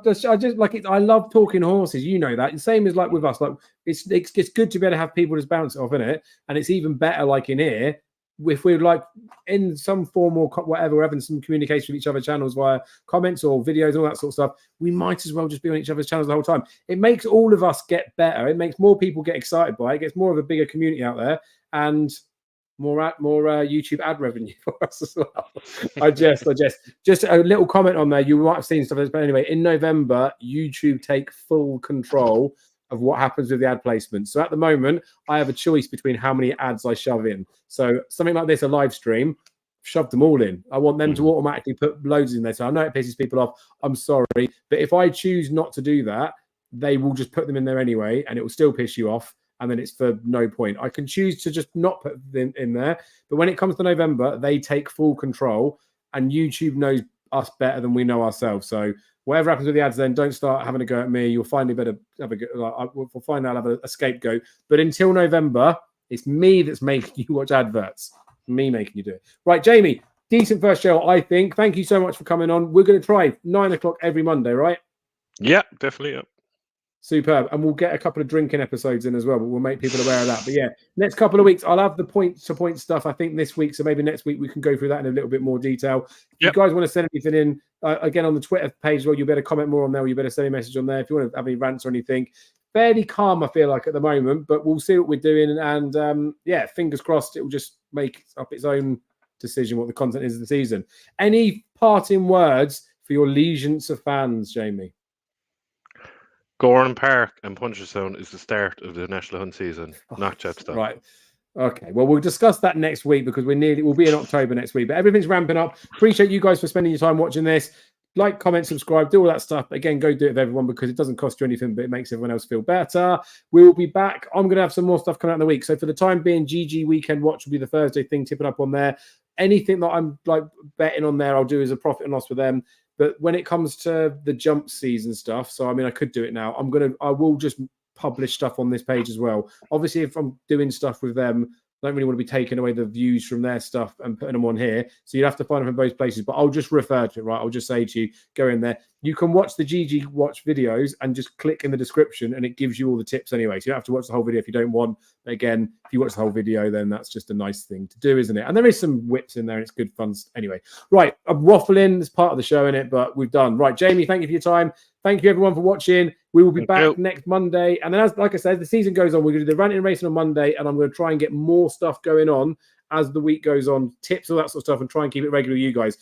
just like it. I love talking horses. You know that. Same as like with us. Like it's good to be able to have people just bounce it off in it, and it's even better like in here if we're like in some form or whatever, we're having some communication with each other channels via comments or videos and all that sort of stuff. We might as well just be on each other's channels the whole time. It makes all of us get better. It makes more people get excited by it. It gets more of a bigger community out there, and more YouTube ad revenue for us as well. I just a little comment on there. You might have seen stuff, but anyway, in November, YouTube take full control of what happens with the ad placement. So at the moment, I have a choice between how many ads I shove in. So something like this, a live stream, shove them all in. I want them to automatically put loads in there. So I know it pisses people off. I'm sorry, but if I choose not to do that, they will just put them in there anyway, and it will still piss you off. And then it's for no point. I can choose to just not put them in there. But when it comes to November, they take full control, and YouTube knows us better than we know ourselves. So whatever happens with the ads, then don't start having a go at me. You'll find me better have a go. We'll find out, have a scapegoat. But until November, it's me that's making you watch adverts. Me making you do it. Right, Jamie, decent first show, I think. Thank you so much for coming on. We're going to try 9 o'clock every Monday, right? Yeah, definitely. Yeah. Superb. And we'll get a couple of drinking episodes in as well, but we'll make people aware of that. But yeah, next couple of weeks, I'll have the point-to-point stuff, I think, this week. So maybe next week we can go through that in a little bit more detail. If you guys want to send anything in, again, on the Twitter page, well, you better comment more on there, or you better send a message on there. If you want to have any rants or anything. Fairly calm, I feel like, at the moment, but we'll see what we're doing. And yeah, fingers crossed, it will just make up its own decision what the content is of the season. Any parting words for your legions of fans, Jamie? Gorham Park and Punchestown is the start of the National Hunt season, not Chepstow. Right. Okay, well, we'll discuss that next week because we'll be in October next week, but everything's ramping up. Appreciate you guys for spending your time watching this. Like, comment, subscribe, do all that stuff. Again, go do it with everyone because it doesn't cost you anything, but it makes everyone else feel better. We will be back. I'm going to have some more stuff coming out in the week. So for the time being, GG Weekend Watch will be the Thursday thing, tipping up on there. Anything that I'm like betting on there, I'll do as a profit and loss with them. But when it comes to the jump season stuff, so I mean, I could do it now. I will just publish stuff on this page as well. Obviously, if I'm doing stuff with them, I don't really want to be taking away the views from their stuff and putting them on here. So you'd have to find them from both places. But I'll just refer to it, right? I'll just say to you, go in there. You can watch the GG Watch videos and just click in the description and it gives you all the tips anyway. So you don't have to watch the whole video if you don't want. But again, if you watch the whole video, then that's just a nice thing to do, isn't it? And there is some whips in there and it's good fun. Anyway, right. I'm waffling. It's part of the show, innit? But we've done. Right, Jamie, thank you for your time. Thank you, everyone, for watching. We will be back next Monday. And then, like I said, the season goes on. We're going to do the ranting racing on Monday. And I'm going to try and get more stuff going on as the week goes on. Tips, all that sort of stuff. And try and keep it regular with you guys.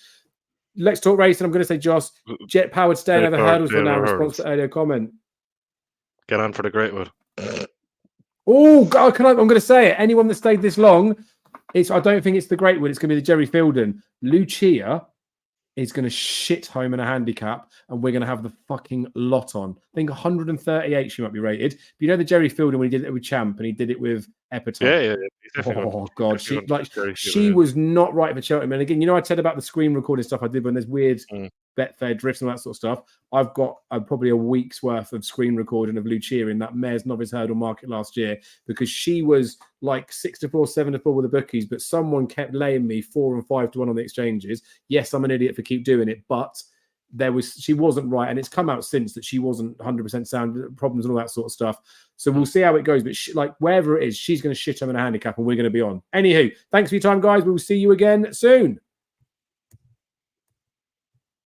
Let's talk racing. I'm going to say, Joss, jet-powered staying over hurdles for now. Response to earlier comment. Get on for the great one. Oh, God, I'm going to say it. Anyone that stayed this long, I don't think it's the great one. It's going to be the Jerry Fielden. Lucia is going to shit home in a handicap, and we're going to have the fucking lot on. I think 138 she might be rated. But you know the Jerry Fielden when he did it with Champ and he did it with Epitome? Yeah. Oh, God. She was not right for Cheltenham. And again, you know, I said about the screen recording stuff I did when there's weird Betfair drifts and all that sort of stuff. I've got probably a week's worth of screen recording of Lucia in that Mare's Novice Hurdle market last year because she was like 6-4, 7-4 with the bookies, but someone kept laying me 4 and 5 to 1 on the exchanges. Yes, I'm an idiot for keep doing it, but she wasn't right, and it's come out since that she wasn't 100% sound, problems and all that sort of stuff. So we'll see how it goes, but like wherever it is, she's going to shit him in a handicap and we're going to be on. Anywho, thanks for your time, guys. We'll see you again soon.